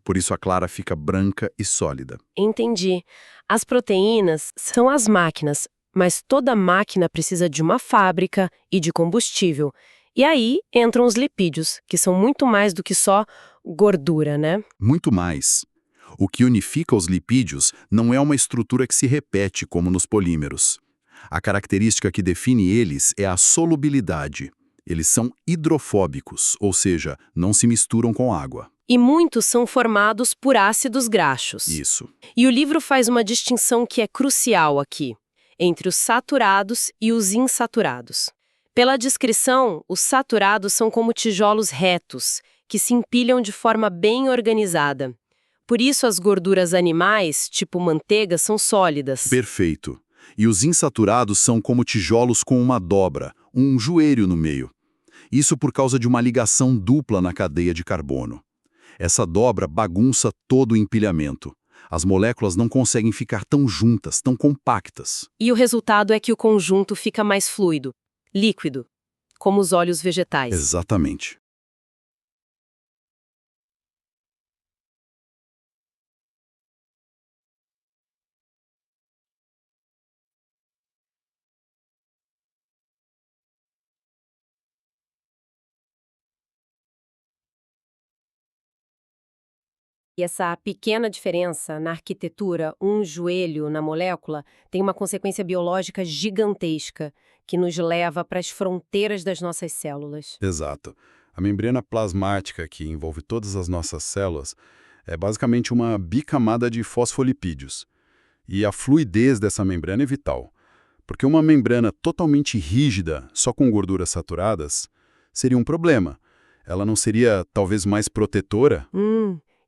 Por isso a clara fica branca e sólida.
Entendi. As proteínas são as máquinas, mas toda máquina precisa de uma fábrica e de combustível. E aí entram os lipídios, que são muito mais do que só gordura, né?
Muito mais. O que unifica os lipídios não é uma estrutura que se repete como nos polímeros. A característica que define eles é a solubilidade. Eles são hidrofóbicos, ou seja, não se misturam com água.
E muitos são formados por ácidos graxos.
Isso.
E o livro faz uma distinção que é crucial aqui, entre os saturados e os insaturados. Pela descrição, os saturados são como tijolos retos, que se empilham de forma bem organizada. Por isso as gorduras animais, tipo manteiga, são sólidas.
Perfeito. E os insaturados são como tijolos com uma dobra, um joelho no meio. Isso por causa de uma ligação dupla na cadeia de carbono. Essa dobra bagunça todo o empilhamento. As moléculas não conseguem ficar tão juntas, tão compactas.
E o resultado é que o conjunto fica mais fluido, líquido, como os óleos vegetais.
Exatamente.
E essa pequena diferença na arquitetura, um joelho na molécula, tem uma consequência biológica gigantesca que nos leva para as fronteiras das nossas células.
Exato. A membrana plasmática, que envolve todas as nossas células, é basicamente uma bicamada de fosfolipídios. E a fluidez dessa membrana é vital, porque uma membrana totalmente rígida, só com gorduras saturadas, seria um problema. Ela não seria, talvez, mais protetora?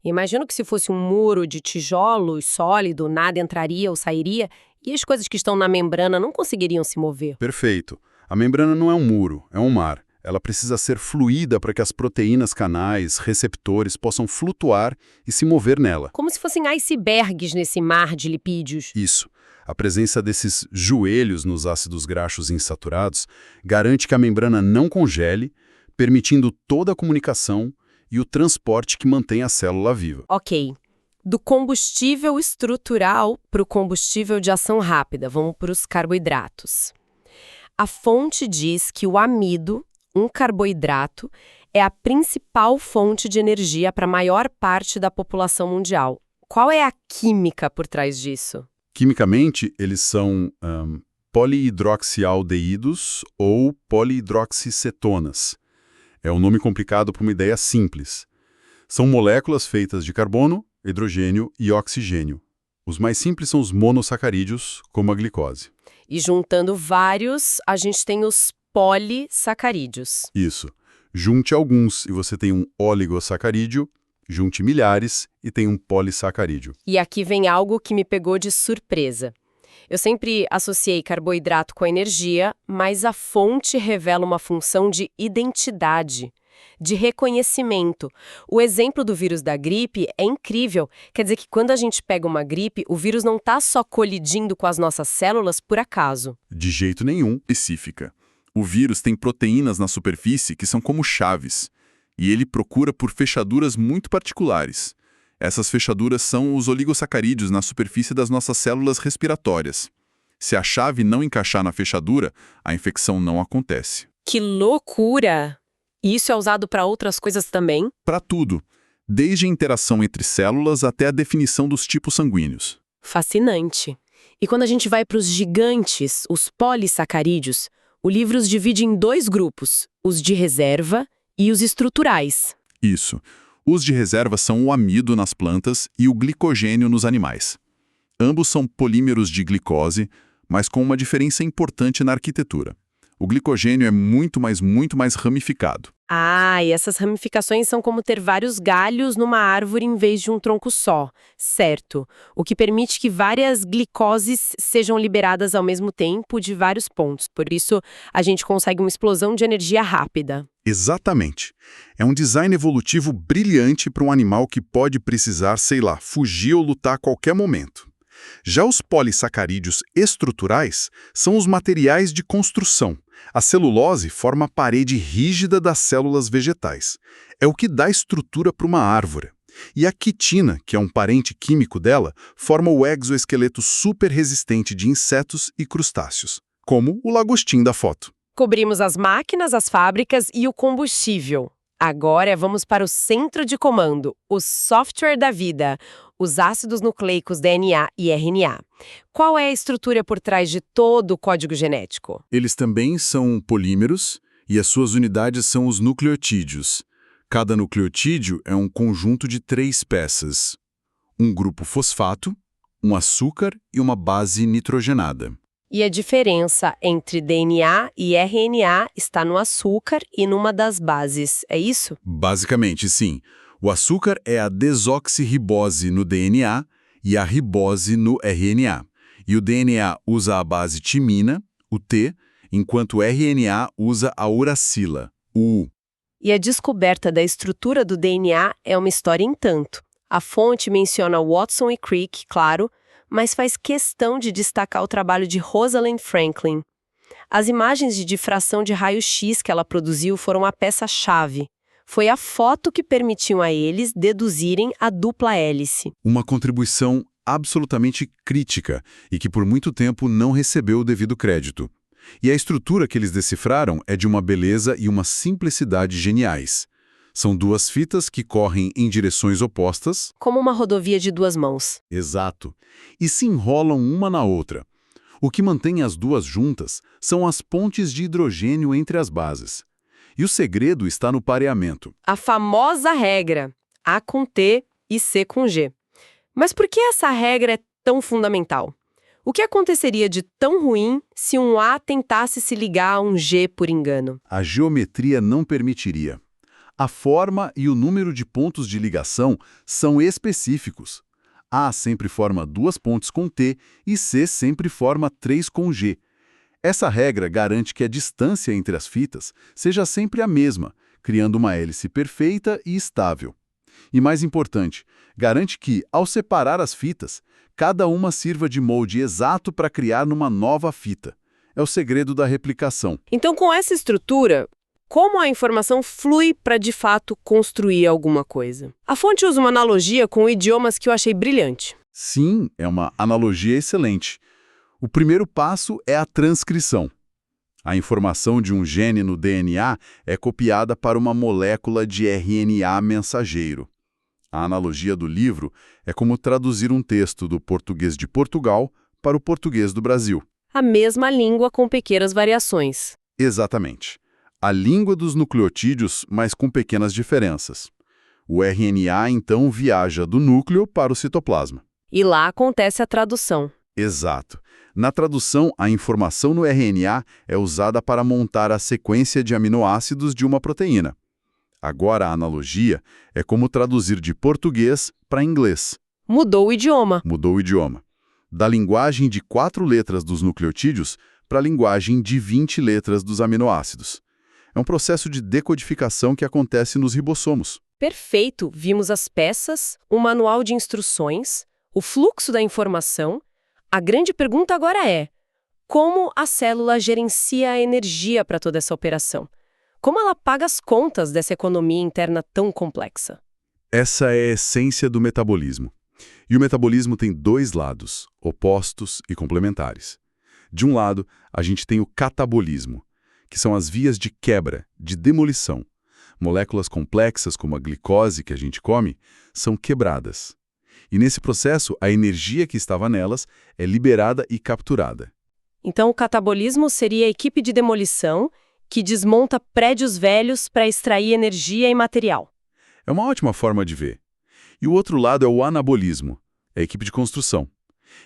Imagino que se fosse um muro de tijolos sólido, nada entraria ou sairia, e as coisas que estão na membrana não conseguiriam se mover.
Perfeito. A membrana não é um muro, é um mar. Ela precisa ser fluida para que as proteínas canais, receptores, possam flutuar e se mover nela.
Como se fossem icebergs nesse mar de lipídios.
Isso. A presença desses joelhos nos ácidos graxos insaturados garante que a membrana não congele, permitindo toda a comunicação e o transporte que mantém a célula viva.
Ok. Do combustível estrutural para o combustível de ação rápida, vamos para os carboidratos. A fonte diz que o amido, um carboidrato, é a principal fonte de energia para a maior parte da população mundial. Qual é a química por trás disso?
Quimicamente, eles são polihidroxialdeídos ou polihidroxicetonas. É um nome complicado para uma ideia simples. São moléculas feitas de carbono, hidrogênio e oxigênio. Os mais simples são os monossacarídeos, como a glicose.
E juntando vários, a gente tem os polissacarídeos.
Isso. Junte alguns e você tem um oligossacarídeo, junte milhares e tem um polissacarídeo.
E aqui vem algo que me pegou de surpresa. Eu sempre associei carboidrato com energia, mas a fonte revela uma função de identidade, de reconhecimento. O exemplo do vírus da gripe é incrível. Quer dizer que quando a gente pega uma gripe, o vírus não está só colidindo com as nossas células por acaso.
De jeito nenhum. Específica. O vírus tem proteínas na superfície que são como chaves, e ele procura por fechaduras muito particulares. Essas fechaduras são os oligossacarídeos na superfície das nossas células respiratórias. Se a chave não encaixar na fechadura, a infecção não acontece.
Que loucura! E isso é usado para outras coisas também?
Para tudo, desde a interação entre células até a definição dos tipos sanguíneos.
Fascinante. E quando a gente vai para os gigantes, os polissacarídeos, o livro os divide em dois grupos, os de reserva e os estruturais.
Isso. Os de reserva são o amido nas plantas e o glicogênio nos animais. Ambos são polímeros de glicose, mas com uma diferença importante na arquitetura. O glicogênio é muito mais ramificado.
Ah, e essas ramificações são como ter vários galhos numa árvore em vez de um tronco só, certo? O que permite que várias glicoses sejam liberadas ao mesmo tempo de vários pontos. Por isso, a gente consegue uma explosão de energia rápida.
Exatamente. É um design evolutivo brilhante para um animal que pode precisar, sei lá, fugir ou lutar a qualquer momento. Já os polissacarídeos estruturais são os materiais de construção. A celulose forma a parede rígida das células vegetais. É o que dá estrutura para uma árvore. E a quitina, que é um parente químico dela, forma o exoesqueleto super resistente de insetos e crustáceos, como o lagostim da foto.
Cobrimos as máquinas, as fábricas e o combustível. Agora vamos para o centro de comando, o software da vida, os ácidos nucleicos DNA e RNA. Qual é a estrutura por trás de todo o código genético?
Eles também são polímeros e as suas unidades são os nucleotídeos. Cada nucleotídeo é um conjunto de 3 peças: um grupo fosfato, um açúcar e uma base nitrogenada.
E a diferença entre DNA e RNA está no açúcar e numa das bases, é isso?
Basicamente, sim. O açúcar é a desoxirribose no DNA e a ribose no RNA. E o DNA usa a base timina, o T, enquanto o RNA usa a uracila, o U.
E a descoberta da estrutura do DNA é uma história em tanto. A fonte menciona Watson e Crick, claro, mas faz questão de destacar o trabalho de Rosalind Franklin. As imagens de difração de raio-x que ela produziu foram a peça-chave. Foi a foto que permitiu a eles deduzirem a dupla hélice.
Uma contribuição absolutamente crítica e que por muito tempo não recebeu o devido crédito. E a estrutura que eles decifraram é de uma beleza e uma simplicidade geniais. São duas fitas que correm em direções opostas.
Como uma rodovia de duas mãos.
Exato. E se enrolam uma na outra. O que mantém as duas juntas são as pontes de hidrogênio entre as bases. E o segredo está no pareamento.
A famosa regra, A com T e C com G. Mas por que essa regra é tão fundamental? O que aconteceria de tão ruim se um A tentasse se ligar a um G por engano?
A geometria não permitiria. A forma e o número de pontos de ligação são específicos. A sempre forma duas pontes com T e C sempre forma 3 com G. Essa regra garante que a distância entre as fitas seja sempre a mesma, criando uma hélice perfeita e estável. E mais importante, garante que, ao separar as fitas, cada uma sirva de molde exato para criar numa nova fita. É o segredo da replicação.
Então, com essa estrutura, como a informação flui para, de fato, construir alguma coisa? A fonte usa uma analogia com idiomas que eu achei brilhante.
Sim, é uma analogia excelente. O primeiro passo é a transcrição. A informação de um gene no DNA é copiada para uma molécula de RNA mensageiro. A analogia do livro é como traduzir um texto do português de Portugal para o português do Brasil.
A mesma língua com pequenas variações.
Exatamente. A língua dos nucleotídeos, mas com pequenas diferenças. O RNA, então, viaja do núcleo para o citoplasma.
E lá acontece a tradução.
Exato. Na tradução, a informação no RNA é usada para montar a sequência de aminoácidos de uma proteína. Agora, a analogia é como traduzir de português para inglês.
Mudou o idioma.
Mudou o idioma. Da linguagem de 4 letras dos nucleotídeos para a linguagem de 20 letras dos aminoácidos. É um processo de decodificação que acontece nos ribossomos.
Perfeito. Vimos as peças, um manual de instruções, o fluxo da informação. A grande pergunta agora é: como a célula gerencia a energia para toda essa operação? Como ela paga as contas dessa economia interna tão complexa?
Essa é a essência do metabolismo. E o metabolismo tem 2 lados, opostos e complementares. De um lado, a gente tem o catabolismo, que são as vias de quebra, de demolição. Moléculas complexas, como a glicose que a gente come, são quebradas. E nesse processo, a energia que estava nelas é liberada e capturada.
Então, o catabolismo seria a equipe de demolição que desmonta prédios velhos para extrair energia e material.
É uma ótima forma de ver. E o outro lado é o anabolismo, a equipe de construção.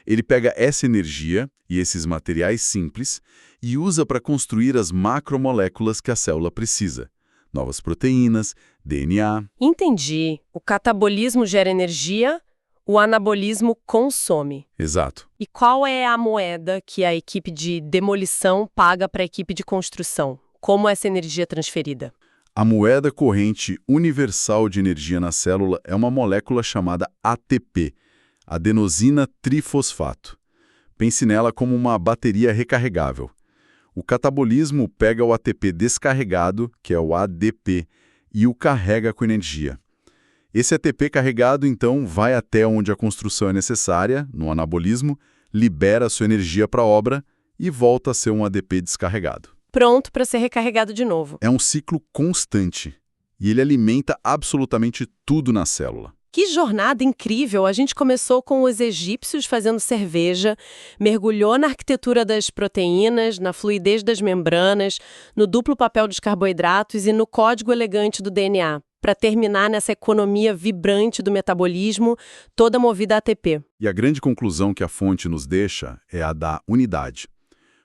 Ele pega essa energia e esses materiais simples e usa para construir as macromoléculas que a célula precisa. Novas proteínas, DNA...
Entendi. O catabolismo gera energia, o anabolismo consome.
Exato.
E qual é a moeda que a equipe de demolição paga para a equipe de construção? Como essa energia é transferida?
A moeda corrente universal de energia na célula é uma molécula chamada ATP, adenosina trifosfato. Pense nela como uma bateria recarregável. O catabolismo pega o ATP descarregado, que é o ADP, e o carrega com energia. Esse ATP carregado, então, vai até onde a construção é necessária, no anabolismo, libera sua energia para a obra e volta a ser um ADP descarregado.
Pronto para ser recarregado de novo.
É um ciclo constante e ele alimenta absolutamente tudo na célula.
Que jornada incrível! A gente começou com os egípcios fazendo cerveja, mergulhou na arquitetura das proteínas, na fluidez das membranas, no duplo papel dos carboidratos e no código elegante do DNA, para terminar nessa economia vibrante do metabolismo, toda movida a ATP.
E a grande conclusão que a fonte nos deixa é a da unidade.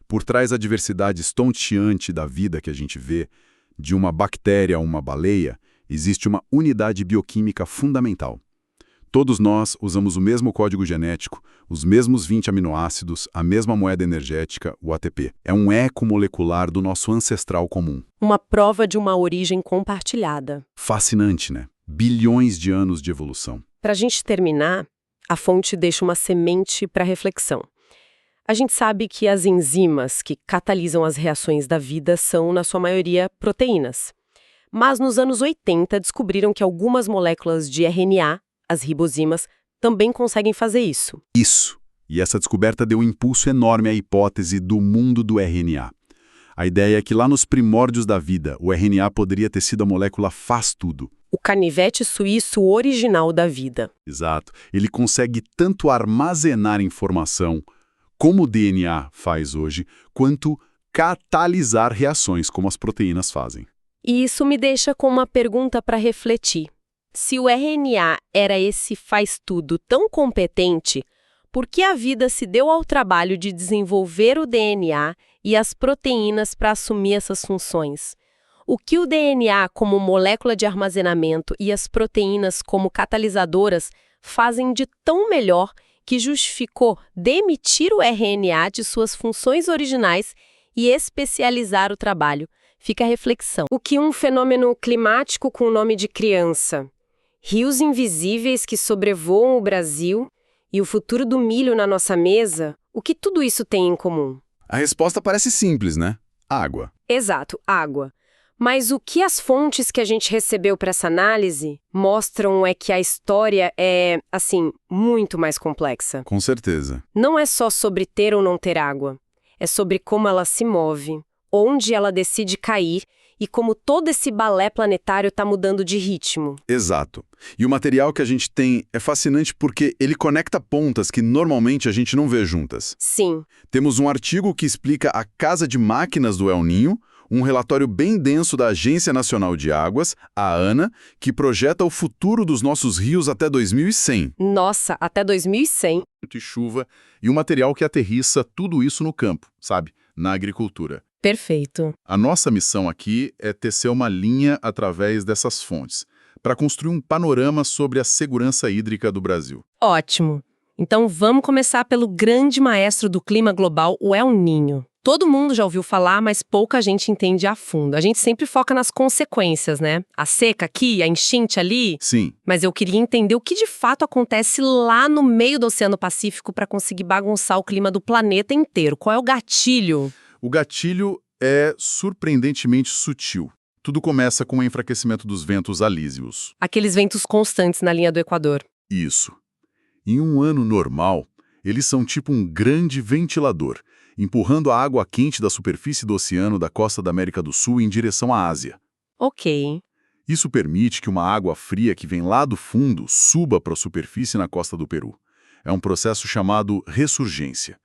Por trás da diversidade estonteante da vida que a gente vê, de uma bactéria a uma baleia, existe uma unidade bioquímica fundamental. Todos nós usamos o mesmo código genético, os mesmos 20 aminoácidos, a mesma moeda energética, o ATP. É um eco molecular do nosso ancestral comum.
Uma prova de uma origem compartilhada.
Fascinante, né? Bilhões de anos de evolução.
Para a gente terminar, a fonte deixa uma semente para reflexão. A gente sabe que as enzimas que catalisam as reações da vida são, na sua maioria, proteínas. Mas nos anos 80 descobriram que algumas moléculas de RNA, as ribozimas, também conseguem fazer isso.
Isso. E essa descoberta deu um impulso enorme à hipótese do mundo do RNA. A ideia é que lá nos primórdios da vida, o RNA poderia ter sido a molécula faz tudo.
o canivete suíço original da vida.
Exato. Ele consegue tanto armazenar informação, como o DNA faz hoje, quanto catalisar reações, como as proteínas fazem.
E isso me deixa com uma pergunta para refletir. Se o RNA era esse faz-tudo tão competente, por que a vida se deu ao trabalho de desenvolver o DNA e as proteínas para assumir essas funções? O que o DNA como molécula de armazenamento e as proteínas como catalisadoras fazem de tão melhor que justificou demitir o RNA de suas funções originais e especializar o trabalho? Fica a reflexão. O que um fenômeno climático com o nome de criança, rios invisíveis que sobrevoam o Brasil e o futuro do milho na nossa mesa, o que tudo isso tem em comum?
A resposta parece simples, né? Água.
Exato, água. Mas o que as fontes que a gente recebeu para essa análise mostram é que a história é, assim, muito mais complexa.
Com certeza.
Não é só sobre ter ou não ter água. É sobre como ela se move, onde ela decide cair e como todo esse balé planetário está mudando de ritmo.
Exato. E o material que a gente tem é fascinante porque ele conecta pontas que normalmente a gente não vê juntas.
Sim.
Temos um artigo que explica a casa de máquinas do El Niño, um relatório bem denso da Agência Nacional de Águas, a ANA, que projeta o futuro dos nossos rios até 2100.
Nossa, até 2100.
E chuva, e um material que aterrissa tudo isso no campo, sabe? Na agricultura.
Perfeito.
A nossa missão aqui é tecer uma linha através dessas fontes, para construir um panorama sobre a segurança hídrica do Brasil.
Ótimo. Então vamos começar pelo grande maestro do clima global, o El Niño. Todo mundo já ouviu falar, mas pouca gente entende a fundo. A gente sempre foca nas consequências, né? A seca aqui, a enchente ali.
Sim.
Mas eu queria entender o que de fato acontece lá no meio do Oceano Pacífico para conseguir bagunçar o clima do planeta inteiro. Qual é o gatilho?
O gatilho é surpreendentemente sutil. Tudo começa com o enfraquecimento dos ventos alísios.
Aqueles ventos constantes na linha do Equador.
Isso. Em um ano normal, eles são tipo um grande ventilador, empurrando a água quente da superfície do oceano da costa da América do Sul em direção à Ásia.
Ok.
Isso permite que uma água fria que vem lá do fundo suba para a superfície na costa do Peru. É um processo chamado ressurgência.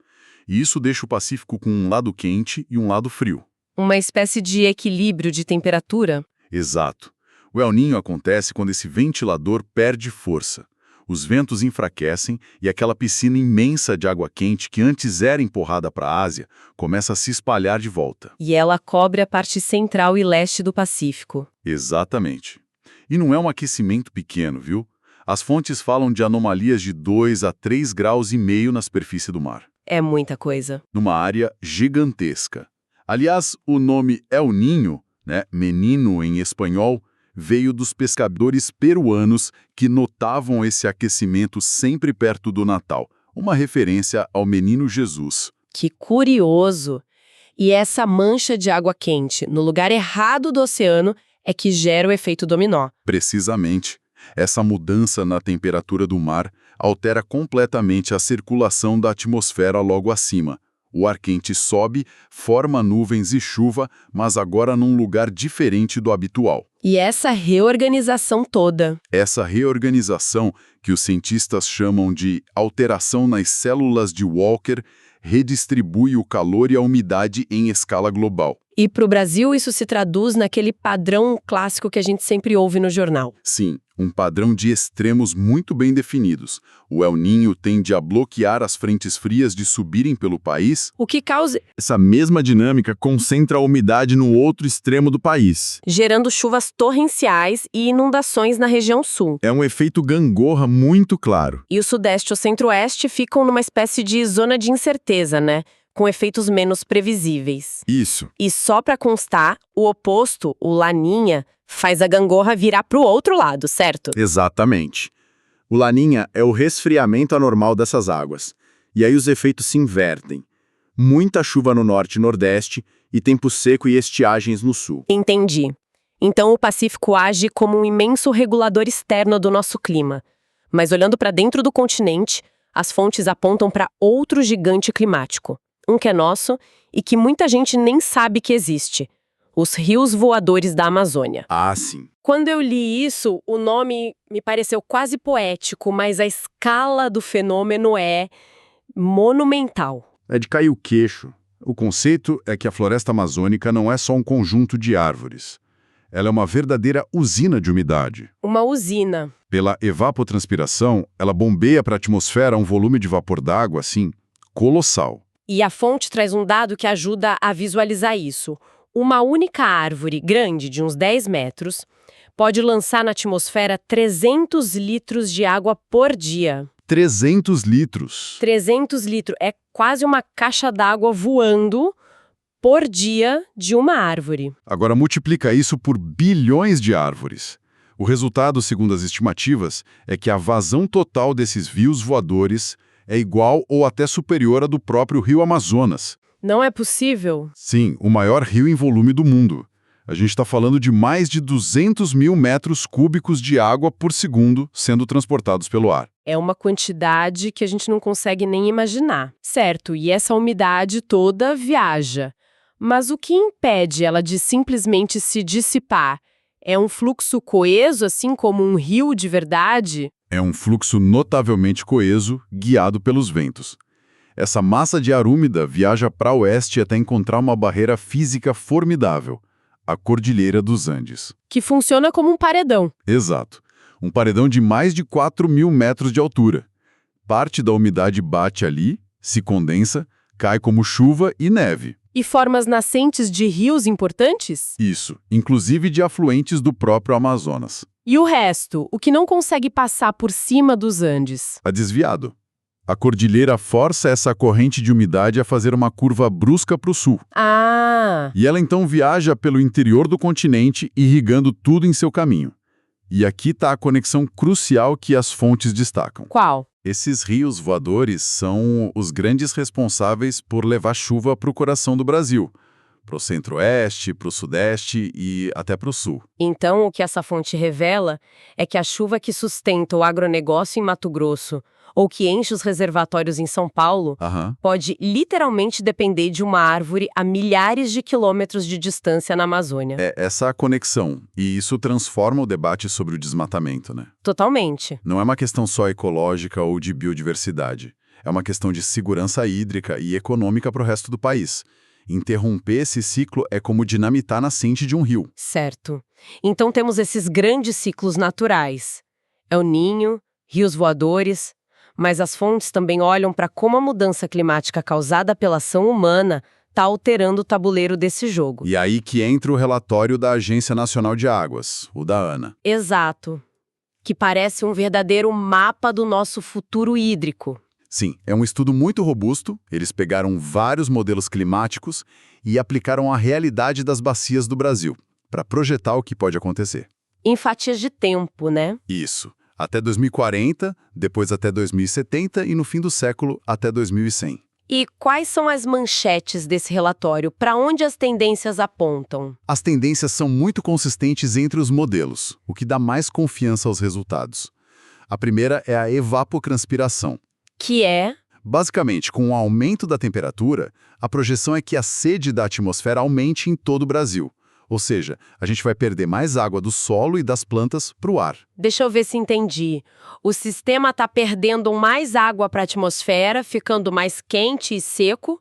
E isso deixa o Pacífico com um lado quente e um lado frio.
Uma espécie de equilíbrio de temperatura?
Exato. O El Niño acontece quando esse ventilador perde força. Os ventos enfraquecem e aquela piscina imensa de água quente que antes era empurrada para a Ásia começa a se espalhar de volta.
E ela cobre a parte central e leste do Pacífico.
Exatamente. E não é um aquecimento pequeno, viu? As fontes falam de anomalias de 2 a 3,5 graus na superfície do mar.
É muita coisa.
Numa área gigantesca. Aliás, o nome El Niño, né, menino em espanhol, veio dos pescadores peruanos que notavam esse aquecimento sempre perto do Natal, uma referência ao menino Jesus.
Que curioso! E essa mancha de água quente no lugar errado do oceano é que gera o efeito dominó.
Precisamente. Essa mudança na temperatura do mar altera completamente a circulação da atmosfera logo acima. O ar quente sobe, forma nuvens e chuva, mas agora num lugar diferente do habitual.
E essa reorganização toda?
Essa reorganização, que os cientistas chamam de alteração nas células de Walker, redistribui o calor e a umidade em escala global.
E para o Brasil isso se traduz naquele padrão clássico que a gente sempre ouve no jornal.
Sim, um padrão de extremos muito bem definidos. O El Niño tende a bloquear as frentes frias de subirem pelo país.
O que causa...
Essa mesma dinâmica concentra a umidade no outro extremo do país.
gerando chuvas torrenciais e inundações na região sul.
É um efeito gangorra muito claro.
E o sudeste e o centro-oeste ficam numa espécie de zona de incerteza, né? Com efeitos menos previsíveis.
Isso.
E só para constar, o oposto, o Laninha, faz a gangorra virar para o outro lado, certo?
Exatamente. O Laninha é o resfriamento anormal dessas águas. E aí os efeitos se invertem. Muita chuva no norte e nordeste e tempo seco e estiagens no sul.
Entendi. Então o Pacífico age como um imenso regulador externo do nosso clima. Mas olhando para dentro do continente, as fontes apontam para outro gigante climático. Um que é nosso e que muita gente nem sabe que existe. os rios voadores da Amazônia.
Ah, sim.
Quando eu li isso, o nome me pareceu quase poético, mas a escala do fenômeno é monumental.
É de cair o queixo. O conceito é que a floresta amazônica não é só um conjunto de árvores. Ela é uma verdadeira usina de umidade.
Uma usina.
Pela evapotranspiração, ela bombeia para a atmosfera um volume de vapor d'água, assim, colossal.
E a fonte traz um dado que ajuda a visualizar isso. Uma única árvore grande, de uns 10 metros, pode lançar na atmosfera 300 litros de água por dia.
300 litros.
300 litros. É quase uma caixa d'água voando por dia de uma árvore.
Agora multiplica isso por bilhões de árvores. O resultado, segundo as estimativas, é que a vazão total desses rios voadores é igual ou até superior à do próprio rio Amazonas.
Não é possível?
Sim, o maior rio em volume do mundo. A gente está falando de mais de 200 mil metros cúbicos de água por segundo sendo transportados pelo ar.
É uma quantidade que a gente não consegue nem imaginar. Certo, e essa umidade toda viaja. Mas o que impede ela de simplesmente se dissipar? É um fluxo coeso, assim como um rio de verdade?
É um fluxo notavelmente coeso, guiado pelos ventos. Essa massa de ar úmida viaja para oeste até encontrar uma barreira física formidável, a Cordilheira dos Andes.
Que funciona como um paredão.
Exato. Um paredão de mais de 4.000 metros de altura. Parte da umidade bate ali, se condensa, cai como chuva e neve.
E formas nascentes de rios importantes?
Isso, inclusive de afluentes do próprio Amazonas.
E o resto, o que não consegue passar por cima dos Andes?
A desviado. A cordilheira força essa corrente de umidade a fazer uma curva brusca para o sul.
Ah!
E ela então viaja pelo interior do continente, irrigando tudo em seu caminho. E aqui está a conexão crucial que as fontes destacam.
Qual?
Esses rios voadores são os grandes responsáveis por levar chuva para o coração do Brasil, para o centro-oeste, para o sudeste e até para o sul.
Então, o que essa fonte revela é que a chuva que sustenta o agronegócio em Mato Grosso ou que enche os reservatórios em São Paulo pode literalmente depender de uma árvore a milhares de quilômetros de distância na Amazônia.
É essa a conexão, e isso transforma o debate sobre o desmatamento, né?
Totalmente.
Não é uma questão só ecológica ou de biodiversidade. É uma questão de segurança hídrica e econômica para o resto do país. Interromper esse ciclo é como dinamitar a nascente de um rio.
Certo. Então temos esses grandes ciclos naturais. El Niño, rios voadores, mas as fontes também olham para como a mudança climática causada pela ação humana está alterando o tabuleiro desse jogo.
E aí que entra o relatório da Agência Nacional de Águas, o da ANA.
Exato. Que parece um verdadeiro mapa do nosso futuro hídrico.
Sim, é um estudo muito robusto. Eles pegaram vários modelos climáticos e aplicaram a realidade das bacias do Brasil, para projetar o que pode acontecer.
Em fatias de tempo, né?
Isso. Até 2040, depois até 2070 e no fim do século até 2100.
E quais são as manchetes desse relatório? Para onde as tendências apontam?
As tendências são muito consistentes entre os modelos, o que dá mais confiança aos resultados. A primeira é a evapotranspiração.
Que é?
Basicamente, com o aumento da temperatura, a projeção é que a sede da atmosfera aumente em todo o Brasil. Ou seja, a gente vai perder mais água do solo e das plantas para o ar.
Deixa eu ver se entendi. O sistema está perdendo mais água para a atmosfera, ficando mais quente e seco.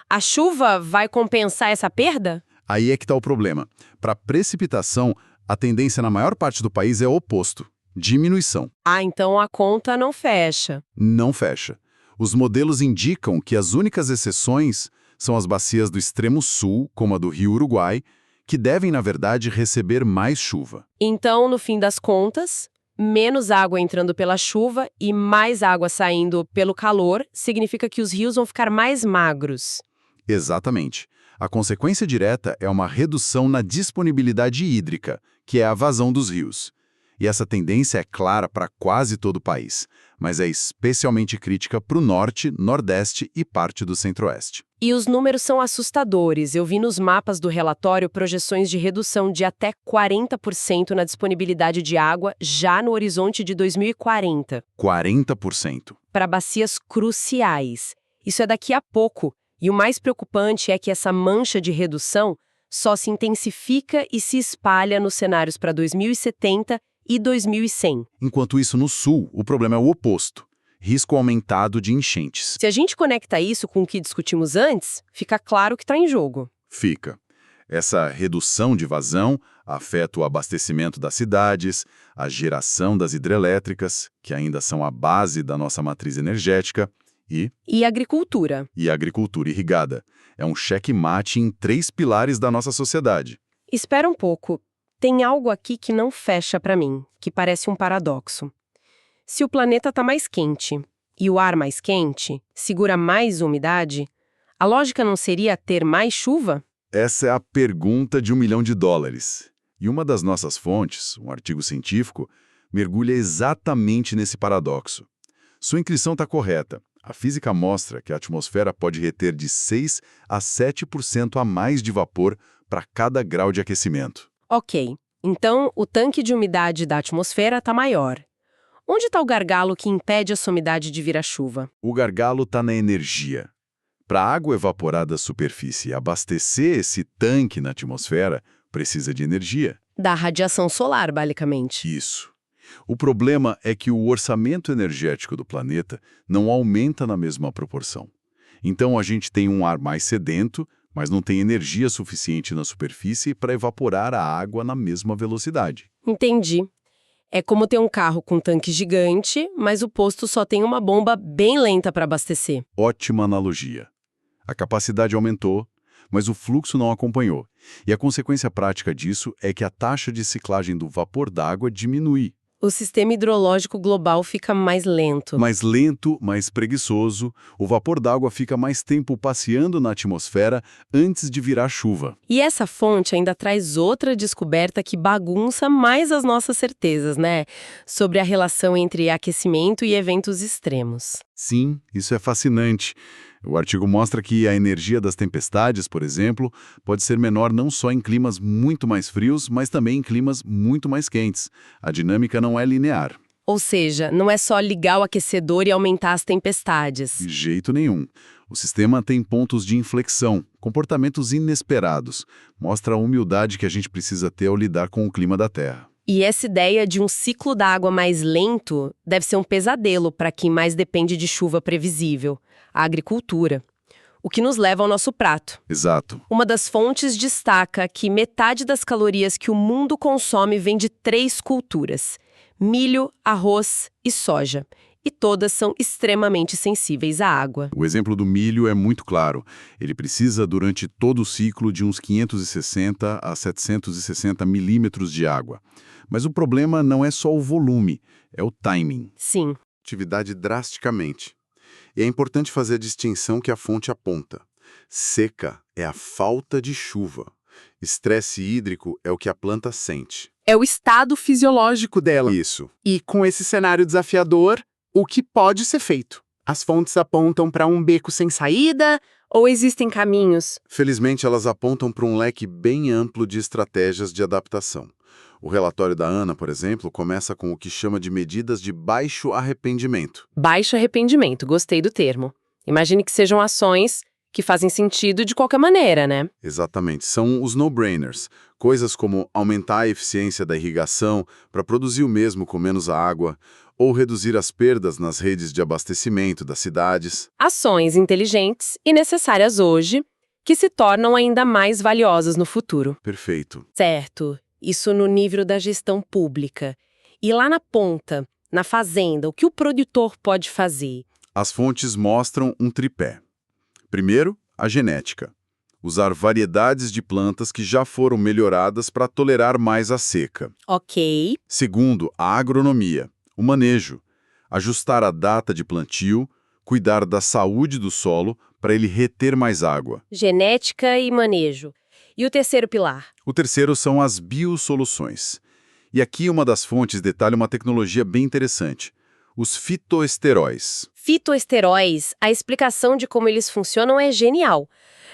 A chuva vai compensar essa perda?
Aí é que está o problema. Para precipitação, a tendência na maior parte do país é o oposto. Diminuição.
Ah, então a conta não fecha.
Não fecha. Os modelos indicam que as únicas exceções são as bacias do extremo sul, como a do Rio Uruguai, que devem, na verdade, receber mais chuva.
Então, no fim das contas, menos água entrando pela chuva e mais água saindo pelo calor significa que os rios vão ficar mais magros.
Exatamente. A consequência direta é uma redução na disponibilidade hídrica, que é a vazão dos rios. E essa tendência é clara para quase todo o país, mas é especialmente crítica para o norte, nordeste e parte do centro-oeste.
E os números são assustadores. Eu vi nos mapas do relatório projeções de redução de até 40% na disponibilidade de água já no horizonte de 2040.
40%.
Para bacias cruciais. Isso é daqui a pouco. E o mais preocupante é que essa mancha de redução só se intensifica e se espalha nos cenários para 2070 e 2100.
Enquanto isso, no sul, o problema é o oposto. Risco aumentado de enchentes.
Se a gente conecta isso com o que discutimos antes, fica claro que está em jogo.
Fica. Essa redução de vazão afeta o abastecimento das cidades, a geração das hidrelétricas, que ainda são a base da nossa matriz energética,
E agricultura.
e a agricultura irrigada. É um checkmate em 3 pilares da nossa sociedade.
Espera um pouco. Tem algo aqui que não fecha para mim, que parece um paradoxo. Se o planeta está mais quente e o ar mais quente segura mais umidade, a lógica não seria ter mais chuva?
Essa é a pergunta de $1 milhão. E uma das nossas fontes, um artigo científico, mergulha exatamente nesse paradoxo. Sua inscrição está correta. A física mostra que a atmosfera pode reter de 6 a 7% a mais de vapor para cada grau de aquecimento.
Ok, então o tanque de umidade da atmosfera está maior. Onde está o gargalo que impede essa umidade de virar chuva?
O gargalo está na energia. Para a água evaporar da superfície abastecer esse tanque na atmosfera, precisa de energia.
Da radiação solar, basicamente.
Isso. O problema é que o orçamento energético do planeta não aumenta na mesma proporção. Então a gente tem um ar mais sedento, mas não tem energia suficiente na superfície para evaporar a água na mesma velocidade.
Entendi. É como ter um carro com tanque gigante, mas o posto só tem uma bomba bem lenta para abastecer.
Ótima analogia. A capacidade aumentou, mas o fluxo não acompanhou. E a consequência prática disso é que a taxa de ciclagem do vapor d'água diminui.
O sistema hidrológico global fica mais lento.
Mais lento, mais preguiçoso, o vapor d'água fica mais tempo passeando na atmosfera antes de virar chuva.
E essa fonte ainda traz outra descoberta que bagunça mais as nossas certezas, né? Sobre a relação entre aquecimento e eventos extremos.
Sim, isso é fascinante. O artigo mostra que a energia das tempestades, por exemplo, pode ser menor não só em climas muito mais frios, mas também em climas muito mais quentes. A dinâmica não é linear.
Ou seja, não é só ligar o aquecedor e aumentar as tempestades.
De jeito nenhum. O sistema tem pontos de inflexão, comportamentos inesperados. Mostra a humildade que a gente precisa ter ao lidar com o clima da Terra.
E essa ideia de um ciclo da água mais lento deve ser um pesadelo para quem mais depende de chuva previsível, a agricultura. O que nos leva ao nosso prato.
Exato.
Uma das fontes destaca que metade das calorias que o mundo consome vem de 3 culturas: milho, arroz e soja. E todas são extremamente sensíveis à água.
O exemplo do milho é muito claro. Ele precisa, durante todo o ciclo, de uns 560 a 760 milímetros de água. Mas o problema não é só o volume, é o timing.
Sim.
Atividade drasticamente. E é importante fazer a distinção que a fonte aponta. Seca é a falta de chuva. Estresse hídrico é o que a planta sente.
É o estado fisiológico dela.
Isso.
E com esse cenário desafiador, o que pode ser feito? As fontes apontam para um beco sem saída ou existem caminhos?
Felizmente, elas apontam para um leque bem amplo de estratégias de adaptação. O relatório da ANA, por exemplo, começa com o que chama de medidas de baixo arrependimento.
Baixo arrependimento, gostei do termo. Imagine que sejam ações que fazem sentido de qualquer maneira, né?
Exatamente. São os no-brainers. Coisas como aumentar a eficiência da irrigação para produzir o mesmo com menos água, ou reduzir as perdas nas redes de abastecimento das cidades.
Ações inteligentes e necessárias hoje, que se tornam ainda mais valiosas no futuro.
Perfeito.
Certo, isso no nível da gestão pública. E lá na ponta, na fazenda, o que o produtor pode fazer?
As fontes mostram um tripé. Primeiro, a genética. Usar variedades de plantas que já foram melhoradas para tolerar mais a seca.
Ok.
Segundo, a agronomia. O manejo. Ajustar a data de plantio, cuidar da saúde do solo para ele reter mais água.
Genética e manejo. E o terceiro pilar?
O terceiro são as biosoluções. E aqui uma das fontes detalha uma tecnologia bem interessante. Os fitoesteróis.
Fitoesteróis, a explicação de como eles funcionam é genial.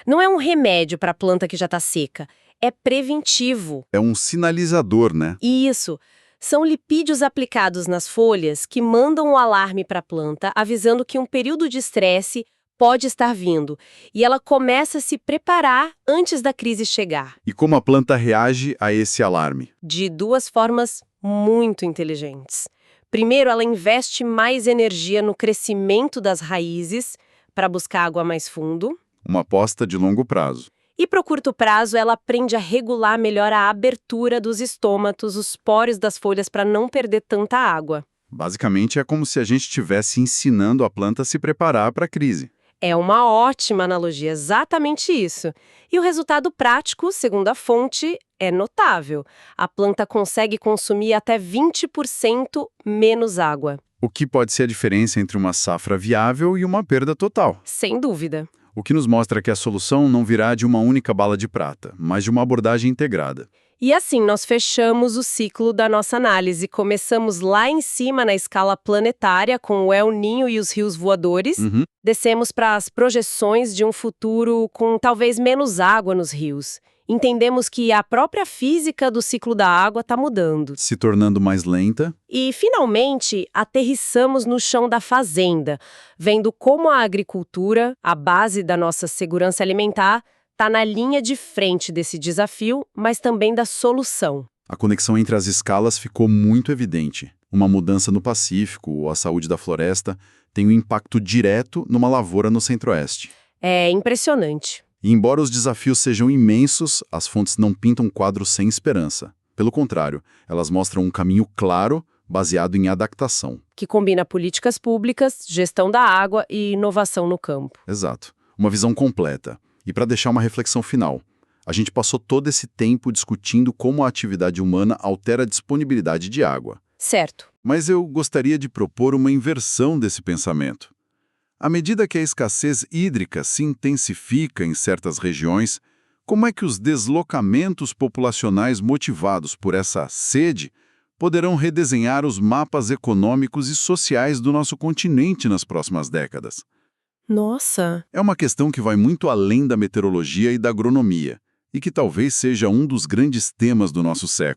Não é um remédio para a planta que já está seca, é preventivo.
É um sinalizador, né?
Isso. São lipídios aplicados nas folhas que mandam um alarme para a planta, avisando que um período de estresse
pode estar vindo, e ela começa a se preparar antes da crise chegar,
E como a planta reage a esse alarme?
de duas formas muito inteligentes. Primeiro, ela investe mais energia no crescimento das raízes para buscar água mais fundo.
Uma aposta de longo prazo.
E para o curto prazo, ela aprende a regular melhor a abertura dos estômatos, os poros das folhas para não perder tanta água.
Basicamente, é como se a gente estivesse ensinando a planta a se preparar para a crise.
É uma ótima analogia, exatamente isso. E o resultado prático, segundo a fonte, é notável. A planta consegue consumir até 20% menos água.
O que pode ser a diferença entre uma safra viável e uma perda total.
Sem dúvida.
O que nos mostra que a solução não virá de uma única bala de prata, mas de uma abordagem integrada.
E assim nós fechamos o ciclo da nossa análise. Começamos lá em cima na escala planetária com o El Niño e os rios voadores. Descemos para as projeções de um futuro com talvez menos água nos rios. Entendemos que a própria física do ciclo da água está mudando.
Se tornando mais lenta.
E, finalmente, aterrissamos no chão da fazenda, vendo como a agricultura, a base da nossa segurança alimentar, está na linha de frente desse desafio, mas também da solução.
A conexão entre as escalas ficou muito evidente. Uma mudança no Pacífico ou a saúde da floresta tem um impacto direto numa lavoura no Centro-Oeste.
É impressionante.
E embora os desafios sejam imensos, as fontes não pintam um quadro sem esperança. Pelo contrário, elas mostram um caminho claro, baseado em adaptação.
Que combina políticas públicas, gestão da água e inovação no campo.
Exato. Uma visão completa. E para deixar uma reflexão final, a gente passou todo esse tempo discutindo como a atividade humana altera a disponibilidade de água.
Certo.
Mas eu gostaria de propor uma inversão desse pensamento. À medida que a escassez hídrica se intensifica em certas regiões, como é que os deslocamentos populacionais motivados por essa sede poderão redesenhar os mapas econômicos e sociais do nosso continente nas próximas décadas?
Nossa!
É uma questão que vai muito além da meteorologia e da agronomia, e que talvez seja um dos grandes temas do nosso século.